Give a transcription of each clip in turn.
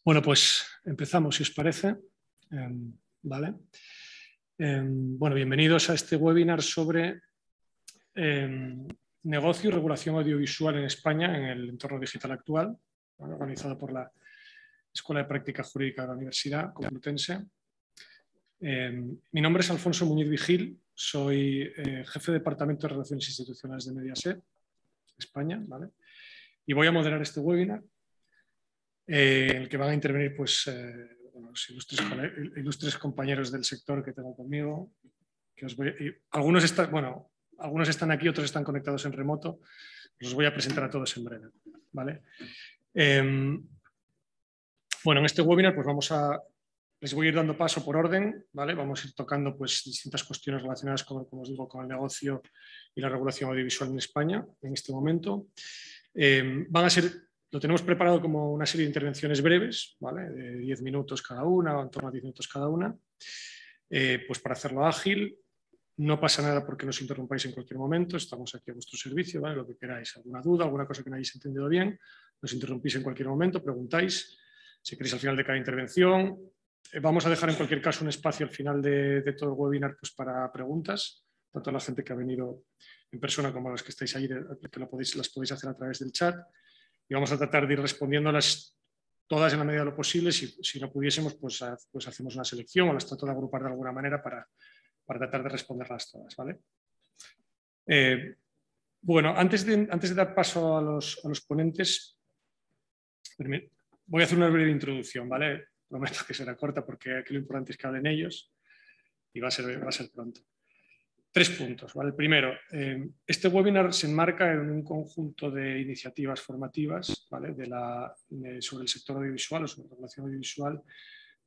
Bueno, pues empezamos, si os parece. Vale. Bueno, bienvenidos a este webinar sobre negocio y regulación audiovisual en España en el entorno digital actual, organizado por la Escuela de Práctica Jurídica de la Universidad Complutense. Mi nombre es Alfonso Muñiz Vigil, soy jefe de Departamento de Relaciones Institucionales de Mediaset, España, ¿vale? Y voy a moderar este webinar, en el que van a intervenir pues, los ilustres compañeros del sector que tengo conmigo. Algunos están aquí, otros están conectados en remoto. Los voy a presentar a todos en breve, ¿vale? Bueno, en este webinar pues les voy a ir dando paso por orden, ¿vale? Vamos a ir tocando pues, distintas cuestiones relacionadas con, como os digo, con el negocio y la regulación audiovisual en España en este momento. Lo tenemos preparado como una serie de intervenciones breves, ¿vale? De 10 minutos cada una, o en torno a 10 minutos cada una, pues para hacerlo ágil. No pasa nada porque nos interrumpáis en cualquier momento, estamos aquí a vuestro servicio, ¿vale? Lo que queráis, alguna duda, alguna cosa que no hayáis entendido bien, nos interrumpís en cualquier momento, preguntáis, si queréis al final de cada intervención. Vamos a dejar en cualquier caso un espacio al final de todo el webinar pues, para preguntas, tanto a la gente que ha venido en persona como a los que estáis ahí, que las podéis hacer a través del chat. Y vamos a tratar de ir respondiéndolas todas en la medida de lo posible. Si no pudiésemos, pues hacemos una selección o las trato de agrupar de alguna manera para tratar de responderlas todas, ¿vale? Bueno, antes de dar paso a los ponentes, voy a hacer una breve introducción, ¿vale? Prometo que será corta porque aquí lo importante es que hablen ellos y va a ser pronto. 3 puntos, ¿vale? El primero, este webinar se enmarca en un conjunto de iniciativas formativas, ¿vale? Sobre el sector audiovisual o sobre la regulación audiovisual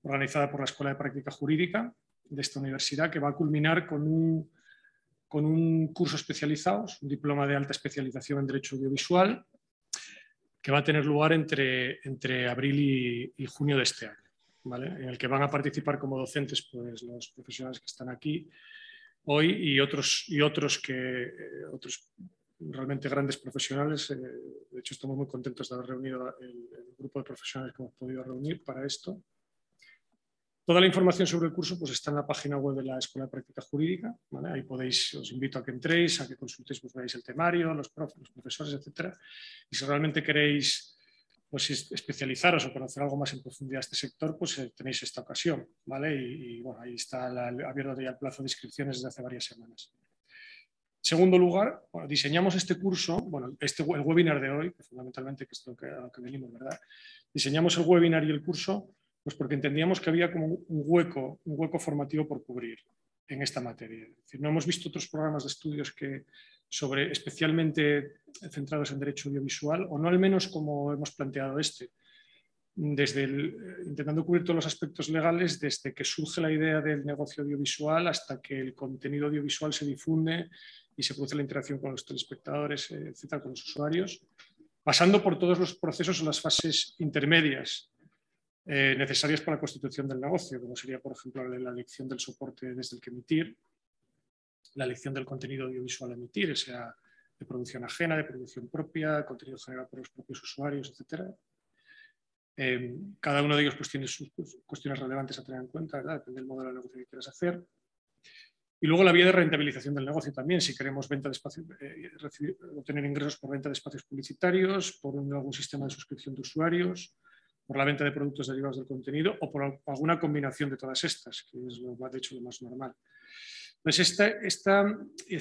organizada por la Escuela de Práctica Jurídica de esta universidad, que va a culminar con un curso especializado, un diploma de alta especialización en Derecho Audiovisual, que va a tener lugar entre abril y junio de este año, ¿vale? En el que van a participar como docentes pues, los profesionales que están aquí hoy y otros realmente grandes profesionales. De hecho, estamos muy contentos de haber reunido el grupo de profesionales que hemos podido reunir para esto. Toda la información sobre el curso pues, está en la página web de la Escuela de Práctica Jurídica, ¿vale? Ahí os invito a que entréis, a que consultéis, pues veáis el temario, los profesores, etc. Y si realmente queréis pues, especializaros o conocer algo más en profundidad este sector, pues tenéis esta ocasión, ¿vale? Y bueno, ahí está abierto ya el plazo de inscripciones desde hace varias semanas. En segundo lugar, bueno, diseñamos este curso, bueno, el webinar de hoy, que fundamentalmente que es a lo que venimos, ¿verdad? Diseñamos el webinar y el curso pues porque entendíamos que había como un hueco formativo por cubrir en esta materia. Es decir, no hemos visto otros programas de estudios especialmente centrados en derecho audiovisual, o no al menos como hemos planteado intentando cubrir todos los aspectos legales desde que surge la idea del negocio audiovisual hasta que el contenido audiovisual se difunde y se produce la interacción con los telespectadores, etcétera, con los usuarios, pasando por todos los procesos o las fases intermedias necesarias para la constitución del negocio, como sería, por ejemplo, la elección del soporte desde el que emitir, la elección del contenido audiovisual a emitir, sea de producción ajena, de producción propia, contenido generado por los propios usuarios, etc. Cada uno de ellos pues, tiene sus cuestiones relevantes a tener en cuenta, ¿verdad? Depende del modelo de negocio que quieras hacer. Y luego la vía de rentabilización del negocio también, si queremos obtener ingresos por venta de espacios publicitarios, por algún sistema de suscripción de usuarios, por la venta de productos derivados del contenido o por alguna combinación de todas estas, que es de hecho lo más normal. Pues esta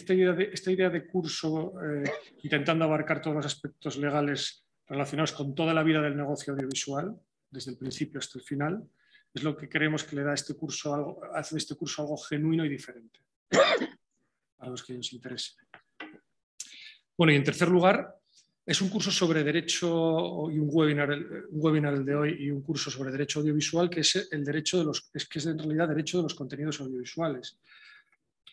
idea de curso, intentando abarcar todos los aspectos legales relacionados con toda la vida del negocio audiovisual, desde el principio hasta el final, es lo que creemos que le da hace de este curso algo genuino y diferente, para los que os interese. Bueno, y en tercer lugar, es un curso sobre derecho y un webinar el de hoy y un curso sobre derecho audiovisual que es en realidad derecho de los contenidos audiovisuales.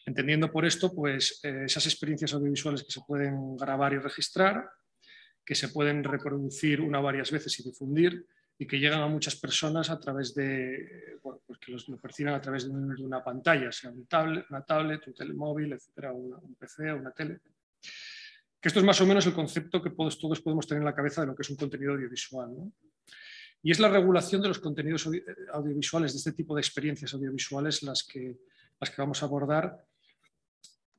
Entendiendo por esto, pues esas experiencias audiovisuales que se pueden grabar y registrar, que se pueden reproducir una o varias veces y difundir y que llegan a muchas personas a través pues que lo perciben a través de una pantalla, sea una tablet, un telemóvil, etcétera, un PC o una tele. Que esto es más o menos el concepto que todos podemos tener en la cabeza de lo que es un contenido audiovisual, ¿no? Y es la regulación de los contenidos audiovisuales, de este tipo de experiencias audiovisuales, las que vamos a abordar.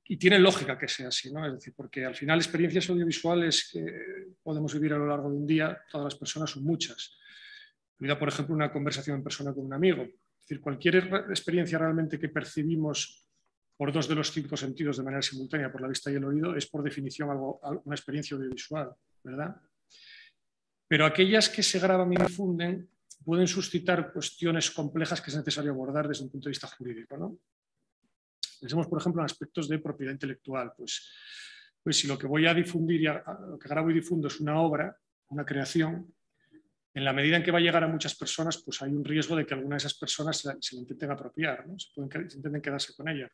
Y tiene lógica que sea así, ¿no? Es decir, porque al final experiencias audiovisuales que podemos vivir a lo largo de un día, todas las personas son muchas. Incluida, por ejemplo, una conversación en persona con un amigo. Es decir, cualquier experiencia realmente que percibimos por dos de los cinco sentidos de manera simultánea, por la vista y el oído, es por definición una experiencia audiovisual, ¿verdad? Pero aquellas que se graban y difunden pueden suscitar cuestiones complejas que es necesario abordar desde un punto de vista jurídico, ¿no? Pensemos, por ejemplo, en aspectos de propiedad intelectual. Pues si lo que voy a difundir, lo que grabo y difundo es una obra, una creación, en la medida en que va a llegar a muchas personas, pues hay un riesgo de que alguna de esas personas se la intenten apropiar, ¿no? se intenten quedarse con ella.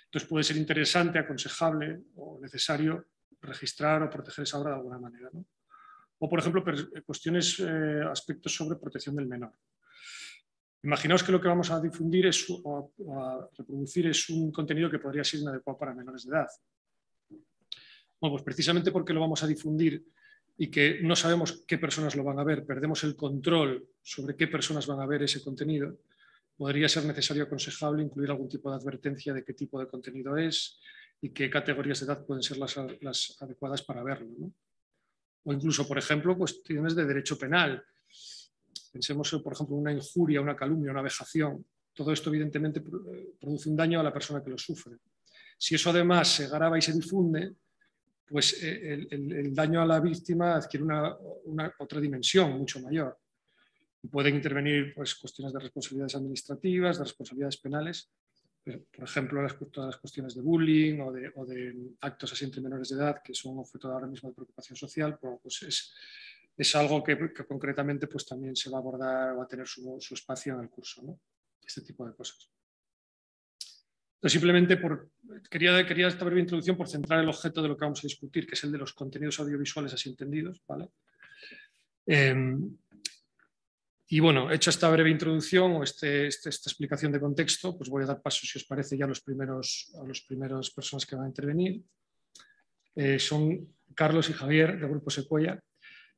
Entonces puede ser interesante, aconsejable o necesario registrar o proteger esa obra de alguna manera, ¿no? O, por ejemplo, cuestiones, aspectos sobre protección del menor. Imaginaos que lo que vamos a difundir o a reproducir es un contenido que podría ser inadecuado para menores de edad. Bueno, pues precisamente porque lo vamos a difundir y que no sabemos qué personas lo van a ver, perdemos el control sobre qué personas van a ver ese contenido, podría ser necesario, aconsejable, incluir algún tipo de advertencia de qué tipo de contenido es y qué categorías de edad pueden ser las adecuadas para verlo, ¿no? O incluso, por ejemplo, cuestiones de derecho penal. Pensemos, por ejemplo, una injuria, una calumnia, una vejación. Todo esto, evidentemente, produce un daño a la persona que lo sufre. Si eso además se graba y se difunde, pues el daño a la víctima adquiere otra dimensión mucho mayor. Y pueden intervenir, pues, cuestiones de responsabilidades administrativas, de responsabilidades penales, por ejemplo, todas las cuestiones de bullying o de actos así entre menores de edad, que son objeto ahora mismo de preocupación social, pues es algo que concretamente pues, también se va a abordar, va a tener su espacio en el curso, ¿no? Este tipo de cosas. Entonces, simplemente quería esta breve introducción por centrar el objeto de lo que vamos a discutir, que es el de los contenidos audiovisuales así entendidos, ¿vale? Y bueno, hecha esta breve introducción o esta explicación de contexto, pues voy a dar paso, si os parece, ya a las primeras personas que van a intervenir. Son Carlos y Javier, del Grupo Sequoia.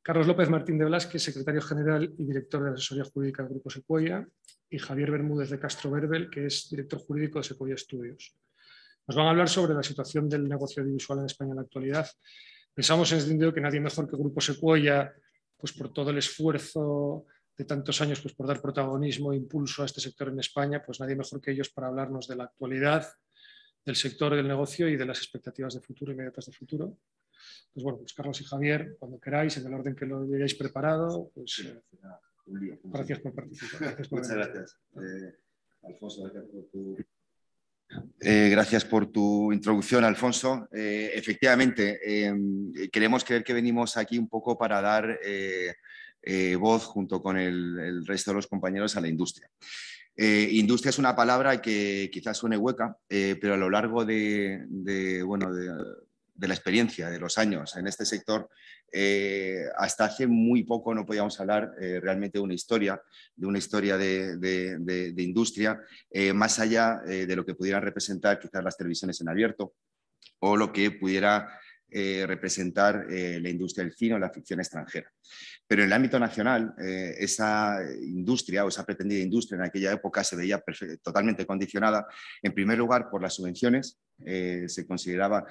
Carlos López Martín de Blasque, secretario general y director de la asesoría jurídica del Grupo Sequoia, y Javier Bermúdez de Castro Verbel, que es director jurídico de Sequoia Studios. Nos van a hablar sobre la situación del negocio audiovisual en España en la actualidad. Pensamos en el sentido que nadie mejor que el Grupo Sequoia, pues por todo el esfuerzo de tantos años, pues por dar protagonismo e impulso a este sector en España, pues nadie mejor que ellos para hablarnos de la actualidad del sector del negocio y de las expectativas de futuro, inmediatas de futuro. Pues bueno, pues Carlos y Javier, cuando queráis, en el orden que lo hayáis preparado, pues gracias por participar. Muchas gracias. Alfonso, gracias por tu introducción, Alfonso. Efectivamente, queremos creer que venimos aquí un poco para dar voz junto con el resto de los compañeros a la industria. Industria es una palabra que quizás suene hueca, pero a lo largo de la experiencia, de los años en este sector, hasta hace muy poco no podíamos hablar realmente de una historia de industria, más allá de lo que pudieran representar quizás las televisiones en abierto o lo que pudiera representar la industria del cine o la ficción extranjera. Pero en el ámbito nacional, esa industria o esa pretendida industria en aquella época se veía totalmente condicionada, en primer lugar, por las subvenciones. Se consideraba,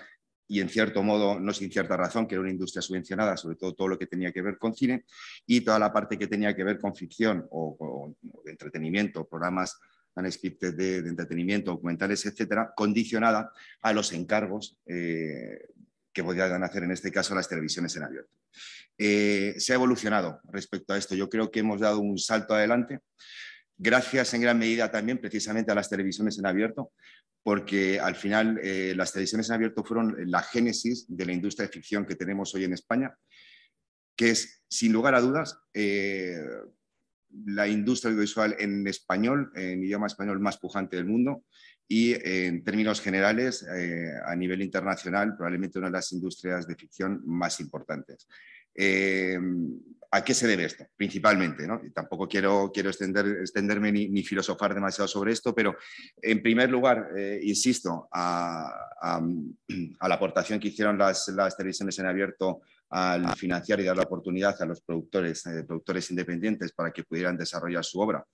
y en cierto modo, no sin cierta razón, que era una industria subvencionada, sobre todo lo que tenía que ver con cine y toda la parte que tenía que ver con ficción o de entretenimiento, programas unscripted de entretenimiento, documentales, etcétera, condicionada a los encargos que podían hacer en este caso las televisiones en abierto. Se ha evolucionado respecto a esto. Yo creo que hemos dado un salto adelante, gracias en gran medida también precisamente a las televisiones en abierto, porque al final las televisiones en abierto fueron la génesis de la industria de ficción que tenemos hoy en España, que es, sin lugar a dudas, la industria audiovisual en español, en idioma español más pujante del mundo y en términos generales, a nivel internacional, probablemente una de las industrias de ficción más importantes. ¿A qué se debe esto? Principalmente, ¿no? Y tampoco quiero extenderme ni filosofar demasiado sobre esto, pero en primer lugar, insisto, a la aportación que hicieron las televisiones en abierto al financiar y dar la oportunidad a los productores independientes para que pudieran desarrollar su obra.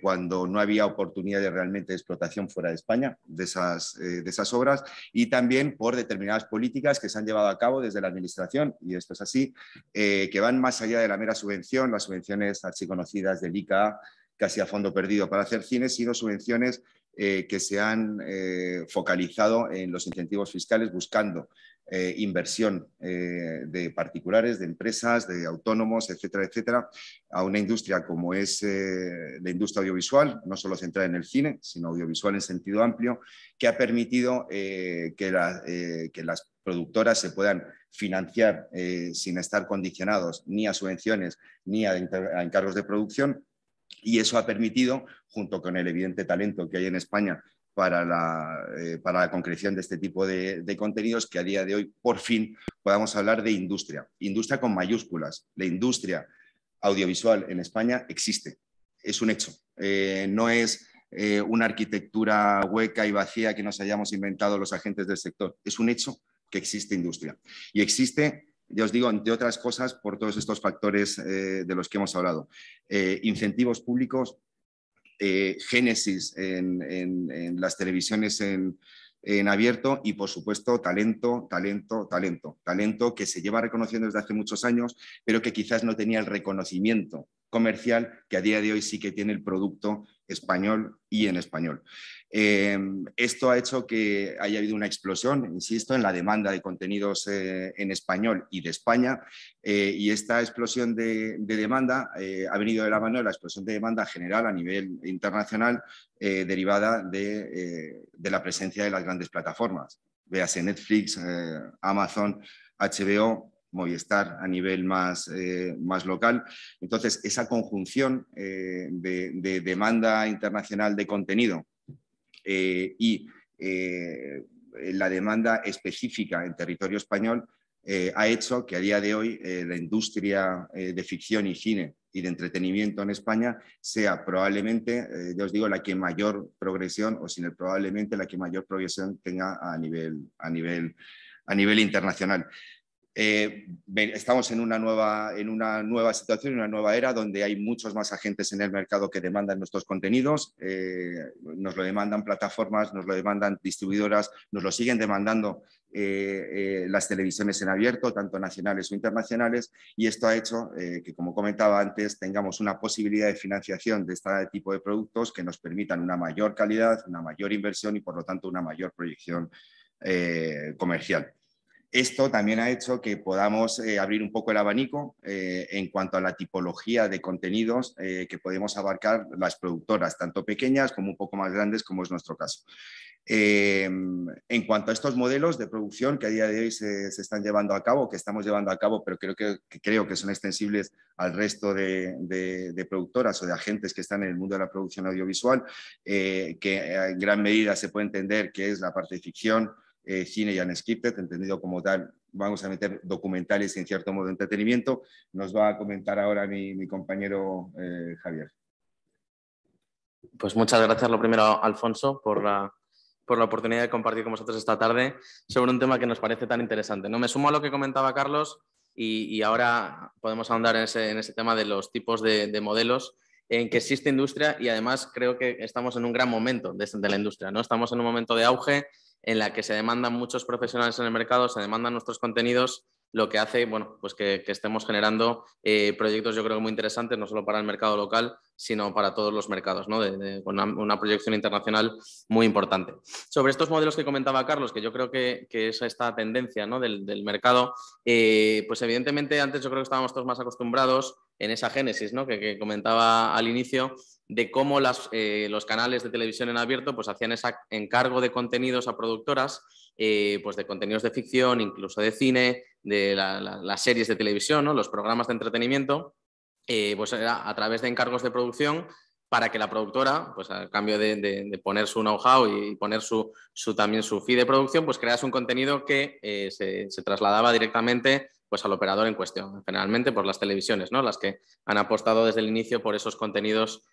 Cuando no había oportunidad de realmente explotación fuera de España de esas obras, y también por determinadas políticas que se han llevado a cabo desde la Administración, y esto es así, que van más allá de la mera subvención, las subvenciones archiconocidas del ICA, casi a fondo perdido para hacer cine, sino subvenciones que se han focalizado en los incentivos fiscales buscando inversión de particulares, de empresas, de autónomos, etcétera, etcétera, a una industria como es la industria audiovisual, no solo centrada en el cine, sino audiovisual en sentido amplio, que ha permitido que las productoras se puedan financiar sin estar condicionados ni a subvenciones ni a encargos de producción, y eso ha permitido, junto con el evidente talento que hay en España para la concreción de este tipo de contenidos, que a día de hoy por fin podamos hablar de industria con mayúsculas. La industria audiovisual en España existe, es un hecho, no es una arquitectura hueca y vacía que nos hayamos inventado los agentes del sector, es un hecho que existe industria, y existe, ya os digo, entre otras cosas, por todos estos factores de los que hemos hablado. Incentivos públicos, génesis en las televisiones en abierto, y por supuesto talento que se lleva reconociendo desde hace muchos años, pero que quizás no tenía el reconocimiento comercial que a día de hoy sí que tiene el producto español y en español. Esto ha hecho que haya habido una explosión, insisto, en la demanda de contenidos en español y de España, y esta explosión de demanda ha venido de la mano de la explosión de demanda general a nivel internacional, derivada de la presencia de las grandes plataformas, véase Netflix, Amazon, HBO, Movistar a nivel más local. Entonces, esa conjunción de demanda internacional de contenido y la demanda específica en territorio español ha hecho que a día de hoy la industria de ficción y cine y de entretenimiento en España sea probablemente, ya os digo, la que mayor progresión, o sin el probablemente, la que mayor progresión tenga a nivel internacional. Estamos en una nueva situación, en una nueva era, donde hay muchos más agentes en el mercado que demandan nuestros contenidos. Nos lo demandan plataformas, nos lo demandan distribuidoras, nos lo siguen demandando las televisiones en abierto, tanto nacionales o internacionales, y esto ha hecho que, como comentaba antes, tengamos una posibilidad de financiación de este tipo de productos que nos permitan una mayor calidad, una mayor inversión y, por lo tanto, una mayor proyección comercial. Esto también ha hecho que podamos abrir un poco el abanico en cuanto a la tipología de contenidos que podemos abarcar las productoras, tanto pequeñas como un poco más grandes, como es nuestro caso. En cuanto a estos modelos de producción que a día de hoy se están llevando a cabo, que estamos llevando a cabo, pero creo que son extensibles al resto de productoras o de agentes que están en el mundo de la producción audiovisual, que en gran medida se puede entender que es la parte de ficción, cine y unscripted, entendido como tal. Vamos a meter documentales y en cierto modo entretenimiento. Nos va a comentar ahora mi compañero Javier. Pues muchas gracias, lo primero, Alfonso, por la oportunidad de compartir con vosotros esta tarde sobre un tema que nos parece tan interesante, ¿no? Me sumo a lo que comentaba Carlos y ahora podemos ahondar en ese tema de los tipos de modelos en que existe industria, y además creo que estamos en un gran momento de la industria, ¿no? Estamos en un momento de auge en la que se demandan muchos profesionales en el mercado, se demandan nuestros contenidos, lo que hace, bueno, pues que estemos generando proyectos, yo creo, muy interesantes, no solo para el mercado local, sino para todos los mercados, ¿no? Con una proyección internacional muy importante. Sobre estos modelos que comentaba Carlos, que yo creo que es esta tendencia, ¿no? del mercado, pues evidentemente antes yo creo que estábamos todos más acostumbrados en esa génesis, ¿no? que comentaba al inicio, de cómo los canales de televisión en abierto pues hacían ese encargo de contenidos a productoras, pues de contenidos de ficción, incluso de cine, de las series de televisión, ¿no? Los programas de entretenimiento, pues era a través de encargos de producción, para que la productora, pues a cambio de poner su know-how y poner también su fee de producción, pues crease un contenido que se trasladaba directamente pues al operador en cuestión, generalmente por las televisiones, ¿no? Las que han apostado desde el inicio por esos contenidos,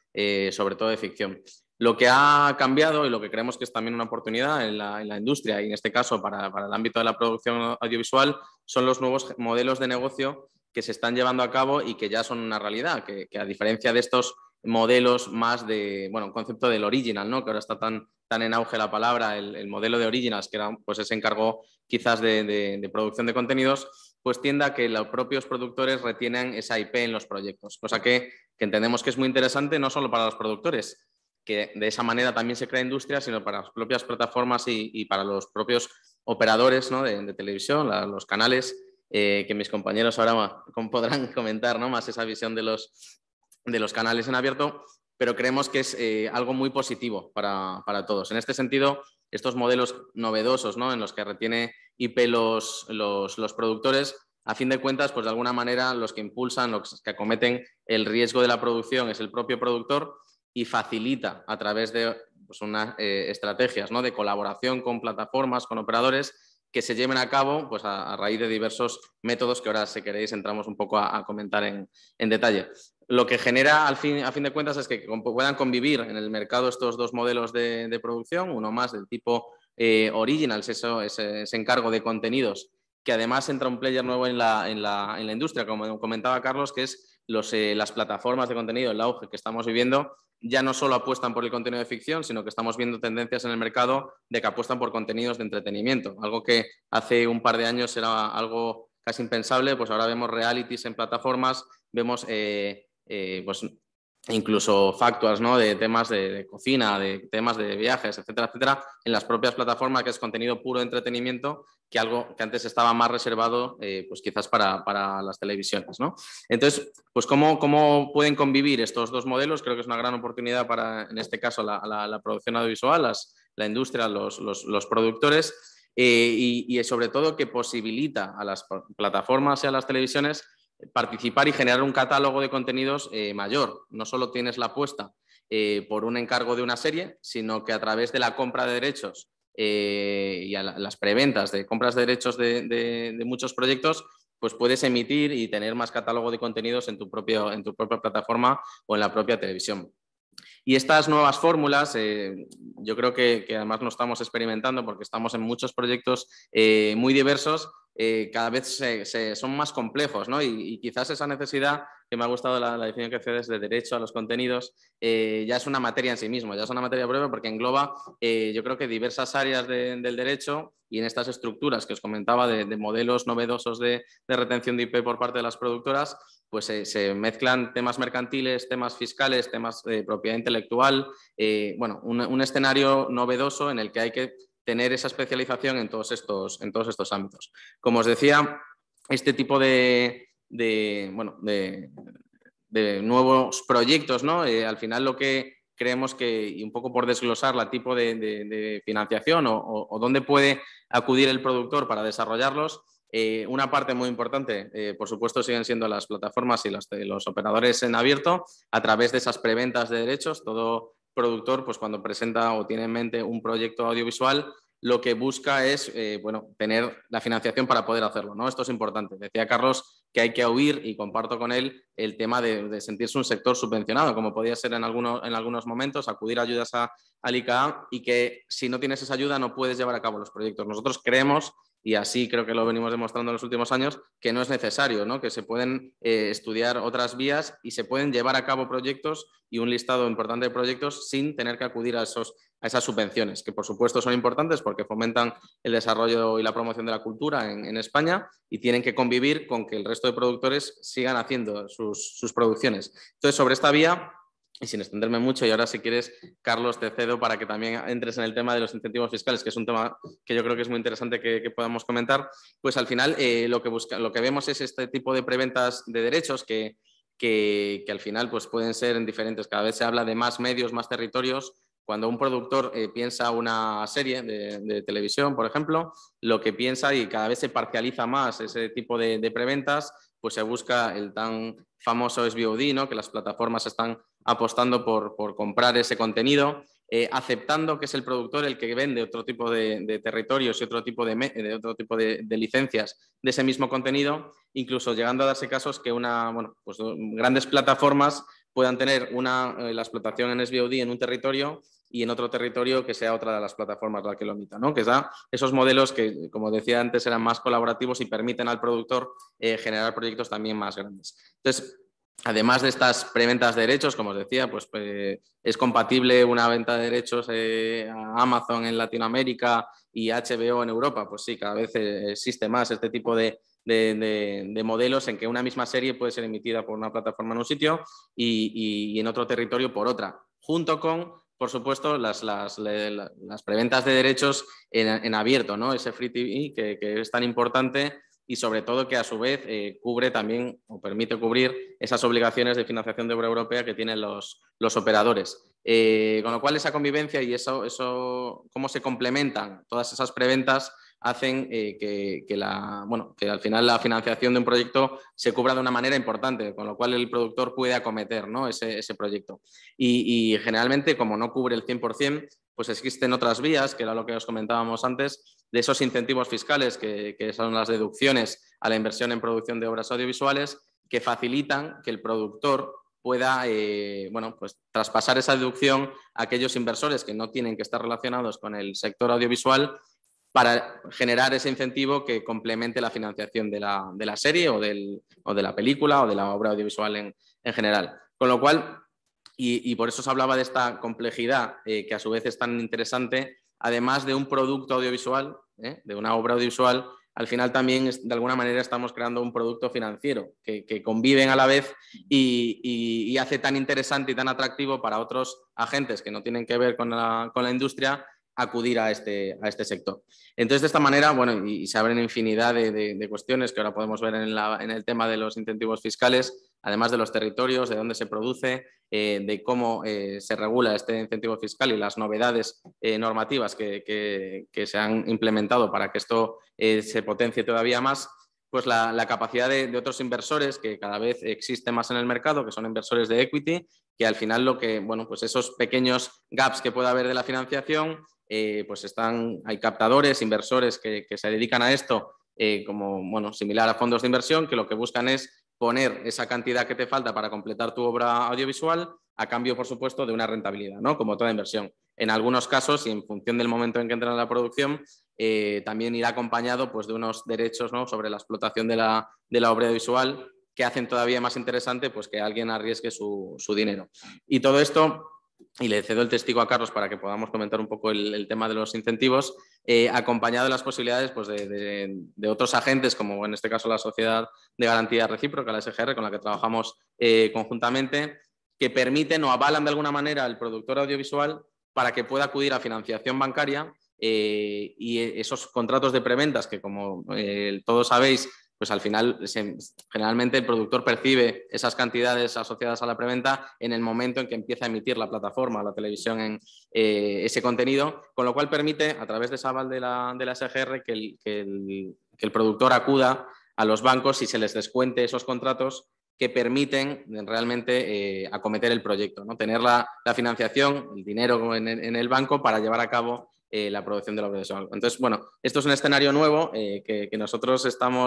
sobre todo de ficción. Lo que ha cambiado y lo que creemos que es también una oportunidad en la industria y en este caso para el ámbito de la producción audiovisual son los nuevos modelos de negocio que se están llevando a cabo y que ya son una realidad, que a diferencia de estos modelos más de, bueno, un concepto del original, ¿no? Que ahora está tan en auge la palabra, el modelo de originals, que era pues ese encargo quizás de producción de contenidos, pues tiende a que los propios productores retienen esa IP en los proyectos, cosa que entendemos que es muy interesante no solo para los productores, que de esa manera también se crea industria, sino para las propias plataformas y para los propios operadores, ¿no? de televisión, los canales, que mis compañeros ahora podrán comentar, ¿no? Más esa visión de los canales en abierto, pero creemos que es algo muy positivo para todos. En este sentido, estos modelos novedosos, ¿no? En los que retiene IP los productores, a fin de cuentas, pues de alguna manera los que impulsan, los que acometen el riesgo de la producción es el propio productor y facilita a través de pues, unas estrategias, ¿no? De colaboración con plataformas, con operadores, que se lleven a cabo pues, a raíz de diversos métodos que ahora, si queréis, entramos un poco a comentar en detalle. Lo que genera, a fin de cuentas, es que puedan convivir en el mercado estos dos modelos de producción, uno más del tipo originals, ese encargo de contenidos, que además entra un player nuevo en la industria, como comentaba Carlos, que es las plataformas de contenido, el auge que estamos viviendo, ya no solo apuestan por el contenido de ficción, sino que estamos viendo tendencias en el mercado de que apuestan por contenidos de entretenimiento, algo que hace un par de años era algo casi impensable, pues ahora vemos realities en plataformas, vemos pues incluso factuals, ¿no? De temas de cocina, de temas de viajes, etcétera, etcétera, en las propias plataformas, que es contenido puro de entretenimiento, que algo que antes estaba más reservado, pues quizás para las televisiones, ¿no? Entonces, pues ¿cómo pueden convivir estos dos modelos? Creo que es una gran oportunidad para, en este caso, la producción audiovisual, la industria, los productores, y sobre todo que posibilita a las plataformas y a las televisiones participar y generar un catálogo de contenidos mayor. No solo tienes la apuesta por un encargo de una serie, sino que a través de la compra de derechos y a las preventas de compras de derechos de muchos proyectos, pues puedes emitir y tener más catálogo de contenidos en tu propia plataforma o en la propia televisión. Y estas nuevas fórmulas, yo creo que además lo estamos experimentando porque estamos en muchos proyectos muy diversos, cada vez son más complejos, ¿no? Y quizás esa necesidad, que me ha gustado la definición que haces de derecho a los contenidos, ya es una materia en sí mismo, ya es una materia breve porque engloba, yo creo que diversas áreas del derecho, y en estas estructuras que os comentaba de modelos novedosos de retención de IP por parte de las productoras, pues se mezclan temas mercantiles, temas fiscales, temas de propiedad intelectual, bueno, un escenario novedoso en el que hay que tener esa especialización en todos estos ámbitos. Como os decía, este tipo de nuevos proyectos, ¿no? Al final lo que creemos que, y un poco por desglosar la tipo de financiación o dónde puede acudir el productor para desarrollarlos, una parte muy importante, por supuesto, siguen siendo las plataformas y los operadores en abierto a través de esas preventas de derechos. Todo productor, pues cuando presenta o tiene en mente un proyecto audiovisual, lo que busca es tener la financiación para poder hacerlo, ¿no? Esto es importante. Decía Carlos que hay que huir, y comparto con él, el tema de sentirse un sector subvencionado, como podía ser en algunos momentos, acudir a ayudas al ICA, y que si no tienes esa ayuda no puedes llevar a cabo los proyectos. Nosotros creemos, y así creo que lo venimos demostrando en los últimos años, que no es necesario, ¿no? Que se pueden estudiar otras vías y se pueden llevar a cabo proyectos y un listado importante de proyectos sin tener que acudir a esas subvenciones, que por supuesto son importantes porque fomentan el desarrollo y la promoción de la cultura en España, y tienen que convivir con que el resto de productores sigan haciendo sus producciones. Entonces, sobre esta vía, y sin extenderme mucho, y ahora si quieres, Carlos, te cedo para que también entres en el tema de los incentivos fiscales, que es un tema que yo creo que es muy interesante que podamos comentar, pues al final lo que vemos es este tipo de preventas de derechos que al final pues pueden ser en diferentes, cada vez se habla de más medios, más territorios. Cuando un productor piensa una serie de televisión, por ejemplo, lo que piensa, y cada vez se parcializa más ese tipo de preventas, pues se busca el tan famoso SVOD, ¿no? Que las plataformas están apostando por comprar ese contenido, aceptando que es el productor el que vende otro tipo de territorios y otro tipo de licencias de ese mismo contenido, incluso llegando a darse casos que pues grandes plataformas puedan tener la explotación en SVOD en un territorio y en otro territorio que sea otra de las plataformas la que lo emita, ¿no? Que da esos modelos que, como decía antes, eran más colaborativos y permiten al productor generar proyectos también más grandes. Entonces, además de estas preventas de derechos, como os decía, pues es compatible una venta de derechos a Amazon en Latinoamérica y HBO en Europa. Pues sí, cada vez existe más este tipo de modelos en que una misma serie puede ser emitida por una plataforma en un sitio y en otro territorio por otra, junto con, por supuesto, las preventas de derechos en abierto, ¿no? Ese Free TV que es tan importante y sobre todo que a su vez cubre también o permite cubrir esas obligaciones de financiación de obra europea que tienen los operadores. Con lo cual esa convivencia y eso cómo se complementan todas esas preventas hacen que al final la financiación de un proyecto se cubra de una manera importante, con lo cual el productor puede acometer, ¿no? ese proyecto. Y generalmente, como no cubre el 100%, pues existen otras vías, que era lo que os comentábamos antes, de esos incentivos fiscales que son las deducciones a la inversión en producción de obras audiovisuales, que facilitan que el productor pueda pues traspasar esa deducción a aquellos inversores que no tienen que estar relacionados con el sector audiovisual para generar ese incentivo que complemente la financiación de la serie o de la película o de la obra audiovisual en general. Con lo cual, y por eso os hablaba de esta complejidad que a su vez es tan interesante, además de un producto audiovisual, de una obra audiovisual, al final también de alguna manera estamos creando un producto financiero que conviven a la vez y hace tan interesante y tan atractivo para otros agentes que no tienen que ver con la industria acudir a este sector. Entonces, de esta manera, bueno, y se abren infinidad de cuestiones que ahora podemos ver en el tema de los incentivos fiscales, además de los territorios, de dónde se produce, de cómo se regula este incentivo fiscal y las novedades normativas que se han implementado para que esto se potencie todavía más, pues la capacidad de otros inversores que cada vez existe más en el mercado, que son inversores de equity, que al final pues esos pequeños gaps que pueda haber de la financiación, pues hay captadores, inversores que se dedican a esto, similar a fondos de inversión, que lo que buscan es poner esa cantidad que te falta para completar tu obra audiovisual a cambio, por supuesto, de una rentabilidad, ¿no? Como toda inversión. En algunos casos, y en función del momento en que entra en la producción, también irá acompañado pues, de unos derechos, ¿no? Sobre la explotación de la obra audiovisual que hacen todavía más interesante pues, que alguien arriesgue su dinero. Y todo esto, y le cedo el testigo a Carlos para que podamos comentar un poco el tema de los incentivos, acompañado de las posibilidades pues, de otros agentes, como en este caso la Sociedad de Garantía Recíproca, la SGR, con la que trabajamos conjuntamente, que permiten o avalan de alguna manera al productor audiovisual para que pueda acudir a financiación bancaria y esos contratos de preventas que, como todos sabéis, pues al final generalmente el productor percibe esas cantidades asociadas a la preventa en el momento en que empieza a emitir la plataforma o la televisión en ese contenido, con lo cual permite, a través de esa aval de la SGR, que el productor acuda a los bancos y se les descuente esos contratos que permiten realmente acometer el proyecto, ¿no? Tener la financiación, el dinero en el banco para llevar a cabo la producción de la obra audiovisual. Entonces, bueno, esto es un escenario nuevo que nosotros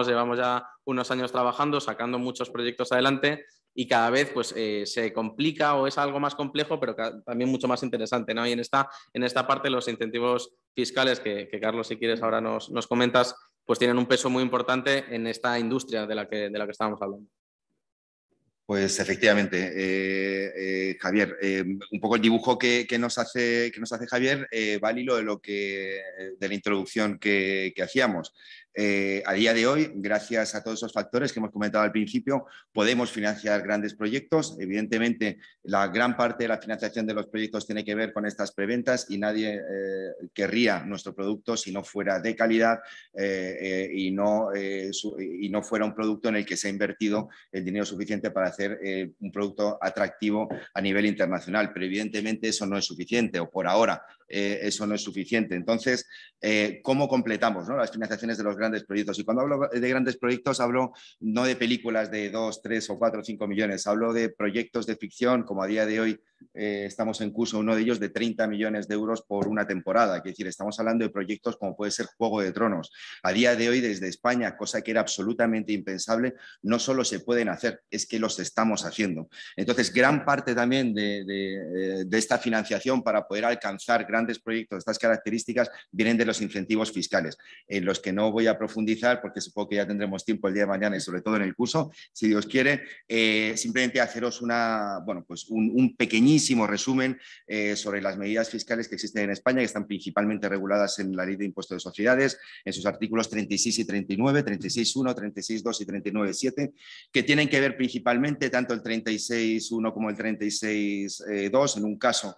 llevamos ya unos años trabajando, sacando muchos proyectos adelante y cada vez pues, se complica o es algo más complejo, pero también mucho más interesante, ¿no? Y en esta parte los incentivos fiscales que Carlos, si quieres, ahora nos comentas, pues tienen un peso muy importante en esta industria de la que estábamos hablando. Pues efectivamente, Javier, un poco el dibujo que nos hace Javier va al hilo de la introducción que hacíamos. A día de hoy, gracias a todos esos factores que hemos comentado al principio, podemos financiar grandes proyectos. Evidentemente, la gran parte de la financiación de los proyectos tiene que ver con estas preventas y nadie querría nuestro producto si no fuera de calidad y no fuera un producto en el que se ha invertido el dinero suficiente para hacer un producto atractivo a nivel internacional. Pero evidentemente eso no es suficiente, o por ahora eso no es suficiente. Entonces, ¿cómo completamos, ¿no? Las financiaciones de los grandes proyectos? Y cuando hablo de grandes proyectos, hablo no de películas de 2, 3 o 4 o 5 millones, hablo de proyectos de ficción, como a día de hoy estamos en curso, uno de ellos de 30 millones de euros por una temporada. Es decir, estamos hablando de proyectos como puede ser Juego de Tronos. A día de hoy, desde España, cosa que era absolutamente impensable, no solo se pueden hacer, es que los estamos haciendo. Entonces, gran parte también de esta financiación para poder alcanzar grandes proyectos de estas características vienen de los incentivos fiscales, en los que no voy a profundizar porque supongo que ya tendremos tiempo el día de mañana y sobre todo en el curso, si Dios quiere. Simplemente haceros un pequeñísimo resumen sobre las medidas fiscales que existen en España, que están principalmente reguladas en la Ley de Impuesto de Sociedades, en sus artículos 36 y 39, 36.1, 36.2 y 39.7, que tienen que ver principalmente tanto el 36.1 como el 36.2, en un caso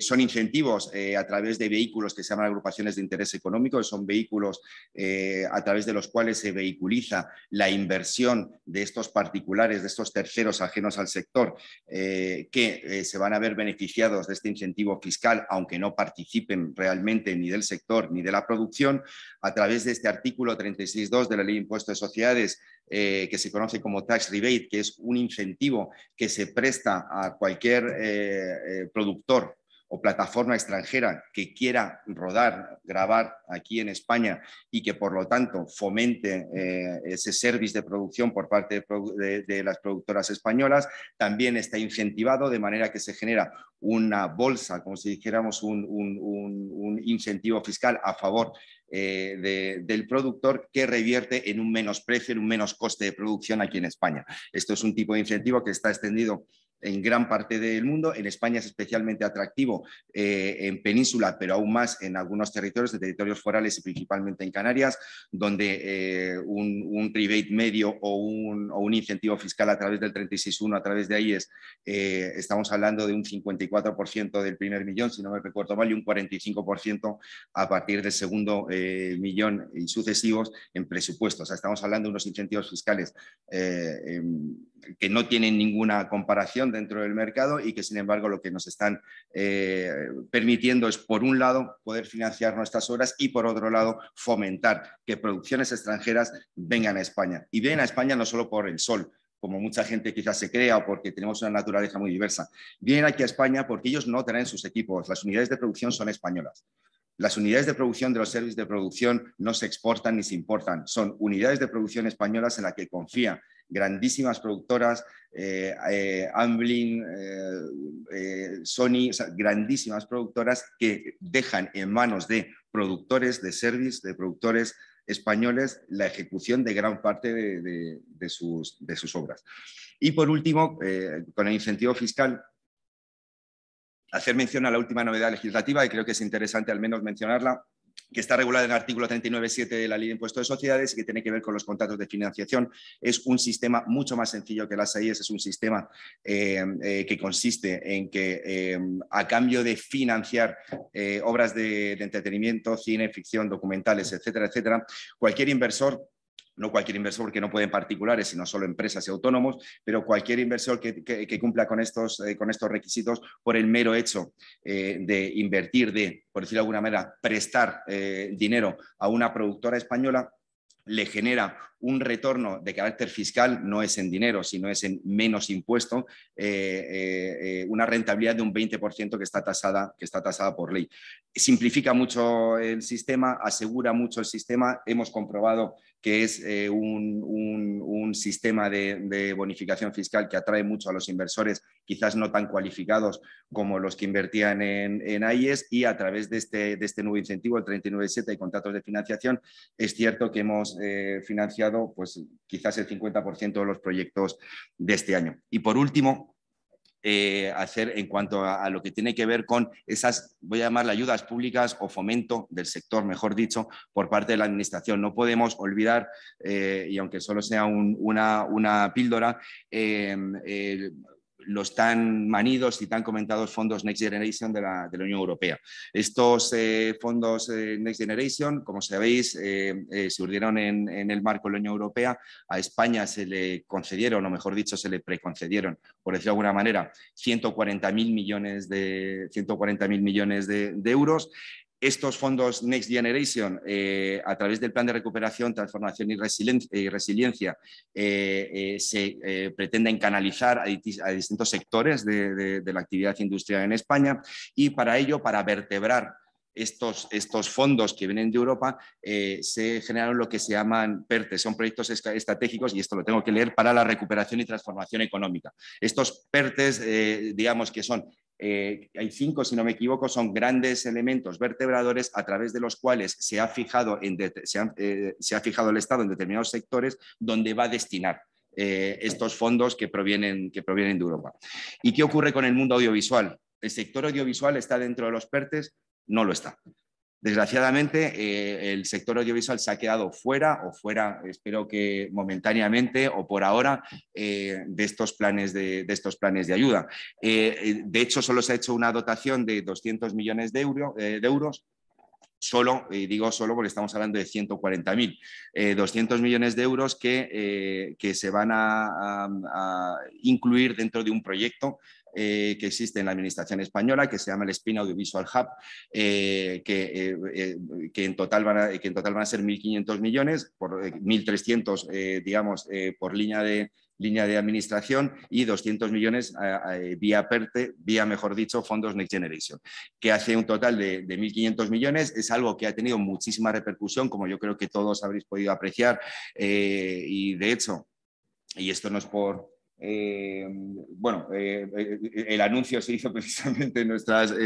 son incentivos a través de vehículos que se llaman agrupaciones de interés económico, que son vehículos a través de los cuales se vehiculiza la inversión de estos particulares, de estos terceros ajenos al sector, que se van a ver beneficiados de este incentivo fiscal, aunque no participen realmente ni del sector ni de la producción, a través de este artículo 36.2 de la Ley de Impuesto de Sociedades, que se conoce como tax rebate, que es un incentivo que se presta a cualquier productor o plataforma extranjera que quiera rodar, grabar aquí en España y que por lo tanto fomente ese service de producción por parte de las productoras españolas. También está incentivado de manera que se genera una bolsa, como si dijéramos un incentivo fiscal a favor del productor, que revierte en un menos precio, en un menos coste de producción aquí en España. Esto es un tipo de incentivo que está extendido en gran parte del mundo. En España es especialmente atractivo en península, pero aún más en algunos territorios, de territorios forales y principalmente en Canarias, donde un rebate medio o un incentivo fiscal a través del 36.1, a través de ahí estamos hablando de un 54% del primer millón, si no me recuerdo mal, y un 45% a partir del segundo millón y sucesivos en presupuestos. O sea, estamos hablando de unos incentivos fiscales que no tienen ninguna comparación dentro del mercado y que, sin embargo, lo que nos están permitiendo es, por un lado, poder financiar nuestras obras y, por otro lado, fomentar que producciones extranjeras vengan a España. Y vengan a España no solo por el sol, como mucha gente quizás se crea, o porque tenemos una naturaleza muy diversa. Vienen aquí a España porque ellos no traen sus equipos. Las unidades de producción son españolas. Las unidades de producción de los servicios de producción no se exportan ni se importan. Son unidades de producción españolas en las que confían grandísimas productoras, Amblin, Sony, o sea, grandísimas productoras que dejan en manos de productores de servicios, de productores españoles, la ejecución de gran parte de sus obras. Y por último, con el incentivo fiscal, hacer mención a la última novedad legislativa, y creo que es interesante al menos mencionarla, que está regulada en el artículo 39.7 de la Ley de Impuesto de Sociedades y que tiene que ver con los contratos de financiación. Es un sistema mucho más sencillo que las AIES, es un sistema que consiste en que a cambio de financiar obras de entretenimiento, cine, ficción, documentales, etcétera, etcétera, cualquier inversor, no cualquier inversor porque no pueden particulares, sino solo empresas y autónomos, pero cualquier inversor que cumpla con estos requisitos, por el mero hecho de invertir, por decirlo de alguna manera, prestar dinero a una productora española, le genera un retorno de carácter fiscal, no es en dinero, sino es en menos impuesto, una rentabilidad de un 20% que está tasada por ley. Simplifica mucho el sistema, asegura mucho el sistema. Hemos comprobado que es un sistema de bonificación fiscal que atrae mucho a los inversores, quizás no tan cualificados como los que invertían en AIES, y a través de este nuevo incentivo, el 39.7 y contratos de financiación, es cierto que hemos financiado pues, quizás el 50% de los proyectos de este año. Y por último, hacer en cuanto a lo que tiene que ver con esas, voy a llamarlas ayudas públicas o fomento del sector, mejor dicho, por parte de la Administración. No podemos olvidar, y aunque solo sea una píldora, los tan manidos y tan comentados fondos Next Generation de la Unión Europea. Estos fondos Next Generation, como sabéis, se urdieron en el marco de la Unión Europea. A España se le concedieron, o mejor dicho, se le preconcedieron, por decirlo de alguna manera, 140.000 millones de euros. Estos fondos Next Generation, a través del Plan de Recuperación, Transformación y Resiliencia, se pretenden canalizar a distintos sectores de la actividad industrial en España, y para ello, para vertebrar estos fondos que vienen de Europa, se generaron lo que se llaman PERTES, son proyectos estratégicos, y esto lo tengo que leer, para la recuperación y transformación económica. Estos PERTES, digamos que son, hay 5, si no me equivoco, son grandes elementos vertebradores a través de los cuales se ha fijado el Estado en determinados sectores donde va a destinar estos fondos que provienen de Europa. ¿Y qué ocurre con el mundo audiovisual? ¿El sector audiovisual está dentro de los PERTES? No lo está. Desgraciadamente, el sector audiovisual se ha quedado fuera, espero que momentáneamente o por ahora, de estos planes de ayuda. De hecho, solo se ha hecho una dotación de 200 millones de euros. Solo, digo solo porque estamos hablando de 140.000, 200 millones de euros que se van a incluir dentro de un proyecto que existe en la Administración española, que se llama el Spin Audiovisual Hub, que en total van a ser 1.500 millones, por 1.300, digamos, por línea de administración, y 200 millones vía PERTE, mejor dicho, fondos Next Generation, que hace un total de 1.500 millones. Es algo que ha tenido muchísima repercusión, como yo creo que todos habréis podido apreciar, y de hecho, y esto no es por... el anuncio se hizo precisamente en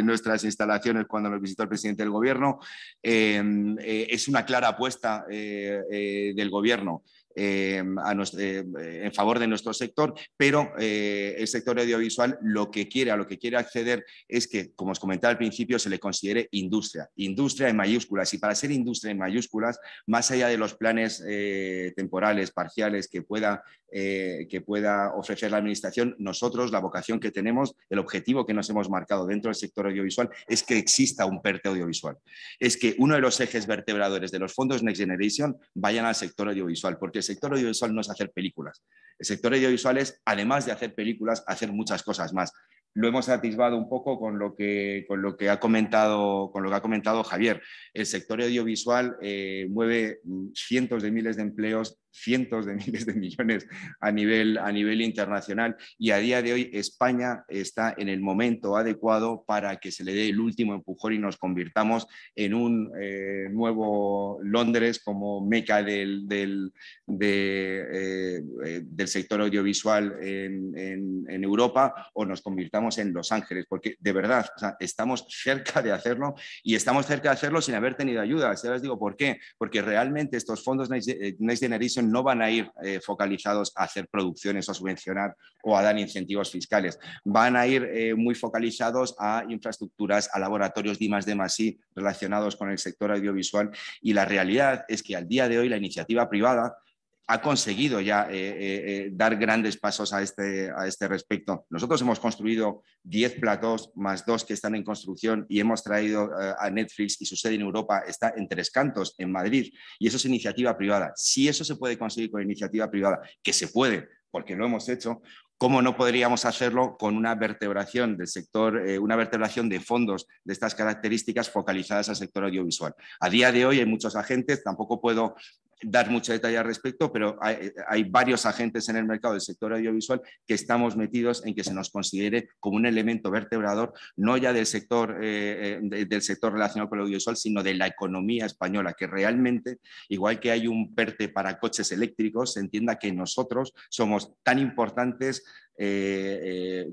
nuestras instalaciones cuando nos visitó el presidente del Gobierno. Es una clara apuesta del Gobierno en favor de nuestro sector, pero el sector audiovisual lo que quiere acceder es que, como os comentaba al principio, se le considere industria en mayúsculas, y para ser industria en mayúsculas, más allá de los planes temporales, parciales que pueda ofrecer la Administración, nosotros, la vocación que tenemos, el objetivo que nos hemos marcado dentro del sector audiovisual, es que exista un PERTE audiovisual, es que uno de los ejes vertebradores de los fondos Next Generation vayan al sector audiovisual, porque el sector audiovisual no es hacer películas. El sector audiovisual es, además de hacer películas, hacer muchas cosas más. Lo hemos atisbado un poco con lo que ha comentado Javier. El sector audiovisual mueve cientos de miles de empleos, cientos de miles de millones a nivel internacional, y a día de hoy España está en el momento adecuado para que se le dé el último empujón y nos convirtamos en un nuevo Londres como meca del sector audiovisual en Europa, o nos convirtamos en Los Ángeles, porque de verdad, o sea, estamos cerca de hacerlo, y estamos cerca de hacerlo sin haber tenido ayuda. Ya les digo por qué, porque realmente estos fondos Next Generation no van a ir focalizados a hacer producciones o a subvencionar o a dar incentivos fiscales, van a ir muy focalizados a infraestructuras, a laboratorios de I+D+I relacionados con el sector audiovisual, y la realidad es que al día de hoy la iniciativa privada ha conseguido ya dar grandes pasos a este respecto. Nosotros hemos construido 10 platós más 2 que están en construcción, y hemos traído a Netflix, y su sede en Europa está en Tres Cantos, en Madrid, y eso es iniciativa privada. Si eso se puede conseguir con iniciativa privada, que se puede, porque lo hemos hecho, ¿cómo no podríamos hacerlo con una vertebración del sector, una vertebración de fondos de estas características focalizadas al sector audiovisual? A día de hoy hay muchos agentes, tampoco puedo dar mucho detalle al respecto, pero hay varios agentes en el mercado del sector audiovisual que estamos metidos en que se nos considere como un elemento vertebrador, no ya del sector relacionado con el audiovisual, sino de la economía española, que realmente, igual que hay un PERTE para coches eléctricos, se entienda que nosotros somos tan importantes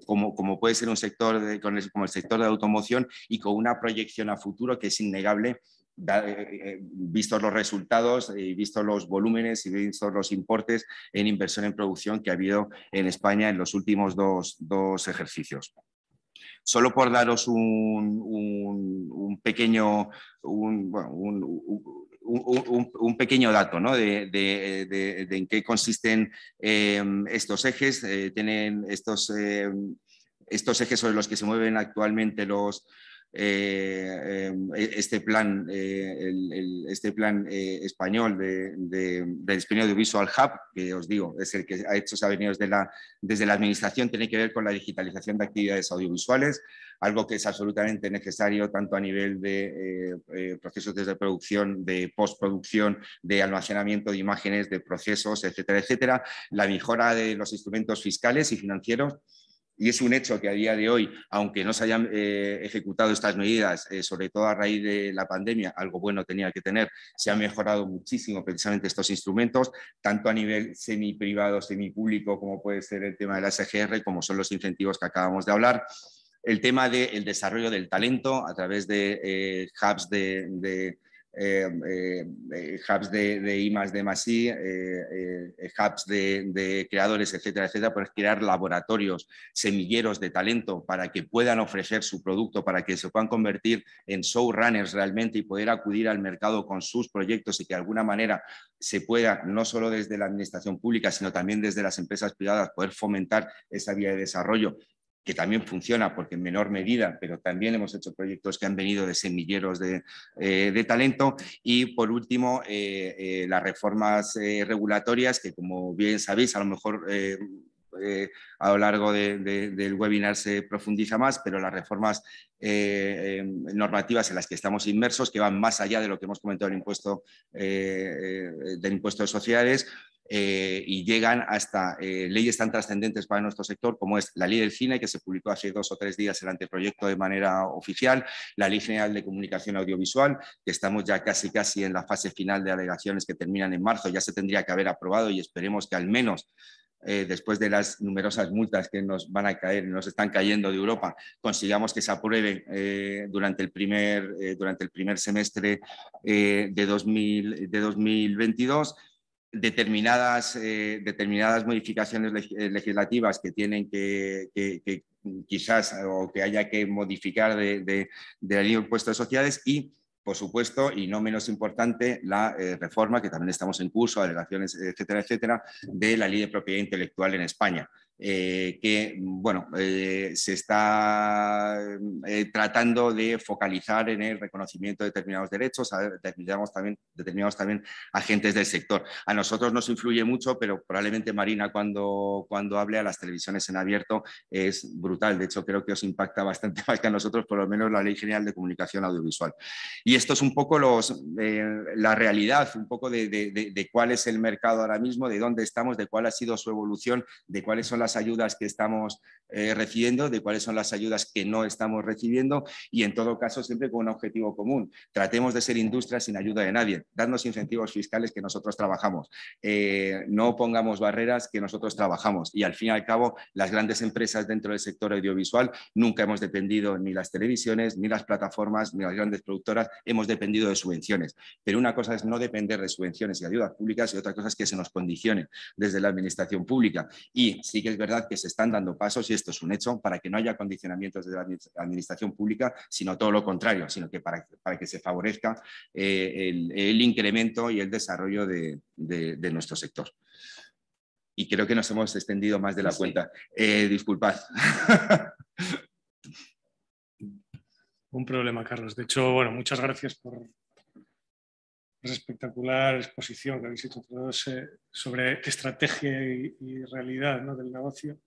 como puede ser un sector como el sector de automoción, y con una proyección a futuro que es innegable, vistos los resultados, vistos los volúmenes y vistos los importes en inversión en producción que ha habido en España en los últimos dos ejercicios. Solo por daros un pequeño dato, ¿no? de en qué consisten estos ejes. Tienen estos ejes sobre los que se mueven actualmente este plan español del Español Audiovisual Hub, que os digo, es el que ha hecho, se ha venido desde la administración, tiene que ver con la digitalización de actividades audiovisuales, algo que es absolutamente necesario tanto a nivel de procesos de producción, de postproducción, de almacenamiento de imágenes, de procesos, etcétera, etcétera, la mejora de los instrumentos fiscales y financieros. Y es un hecho que a día de hoy, aunque no se hayan ejecutado estas medidas, sobre todo a raíz de la pandemia, algo bueno tenía que tener, se han mejorado muchísimo precisamente estos instrumentos, tanto a nivel semi-privado, semi-público, como puede ser el tema de la SGR, como son los incentivos que acabamos de hablar. El tema del desarrollo del talento a través de hubs hubs de I+D+I, hubs de creadores, etcétera, etcétera, pues crear laboratorios, semilleros de talento para que puedan ofrecer su producto, para que se puedan convertir en showrunners realmente y poder acudir al mercado con sus proyectos y que de alguna manera se pueda, no solo desde la administración pública, sino también desde las empresas privadas, poder fomentar esa vía de desarrollo, que también funciona porque en menor medida, pero también hemos hecho proyectos que han venido de semilleros de talento. Y por último, las reformas regulatorias que, como bien sabéis, a lo mejor a lo largo del webinar se profundiza más, pero las reformas normativas en las que estamos inmersos, que van más allá de lo que hemos comentado del impuesto de sociedades, y llegan hasta leyes tan trascendentes para nuestro sector como es la Ley del Cine, que se publicó hace 2 o 3 días el anteproyecto de manera oficial, la Ley General de Comunicación Audiovisual, que estamos ya casi en la fase final de alegaciones que terminan en marzo, ya se tendría que haber aprobado y esperemos que al menos después de las numerosas multas que nos van a caer, nos están cayendo de Europa, consigamos que se apruebe durante el primer semestre de 2022. Determinadas modificaciones legislativas que tienen que quizás o que haya que modificar de la ley de impuestos de sociedades y, por supuesto, y no menos importante, la reforma, que también estamos en curso, alegaciones, etcétera, etcétera, de la ley de propiedad intelectual en España. Que bueno, se está tratando de focalizar en el reconocimiento de determinados derechos, determinados también agentes del sector. A nosotros nos influye mucho, pero probablemente Marina cuando hable a las televisiones en abierto es brutal. De hecho, creo que os impacta bastante más que a nosotros, por lo menos la Ley General de Comunicación Audiovisual. Y esto es un poco la realidad, un poco de cuál es el mercado ahora mismo, de dónde estamos, de cuál ha sido su evolución, de cuáles son las ayudas que estamos recibiendo, de cuáles son las ayudas que no estamos recibiendo y, en todo caso, siempre con un objetivo común. Tratemos de ser industria sin ayuda de nadie, darnos incentivos fiscales que nosotros trabajamos, no pongamos barreras que nosotros trabajamos y, al fin y al cabo, las grandes empresas dentro del sector audiovisual nunca hemos dependido ni las televisiones, ni las plataformas, ni las grandes productoras, hemos dependido de subvenciones. Pero una cosa es no depender de subvenciones y ayudas públicas y otra cosa es que se nos condicione desde la administración pública. Y sí que es verdad que se están dando pasos, y esto es un hecho, para que no haya condicionamientos de la administración pública, sino todo lo contrario, sino que para que se favorezca el incremento y el desarrollo de nuestro sector. Y creo que nos hemos extendido más de la cuenta. Disculpad. Un problema, Carlos. De hecho, bueno, muchas gracias por esa espectacular exposición que habéis hecho todos sobre estrategia y realidad, ¿no?, del negocio.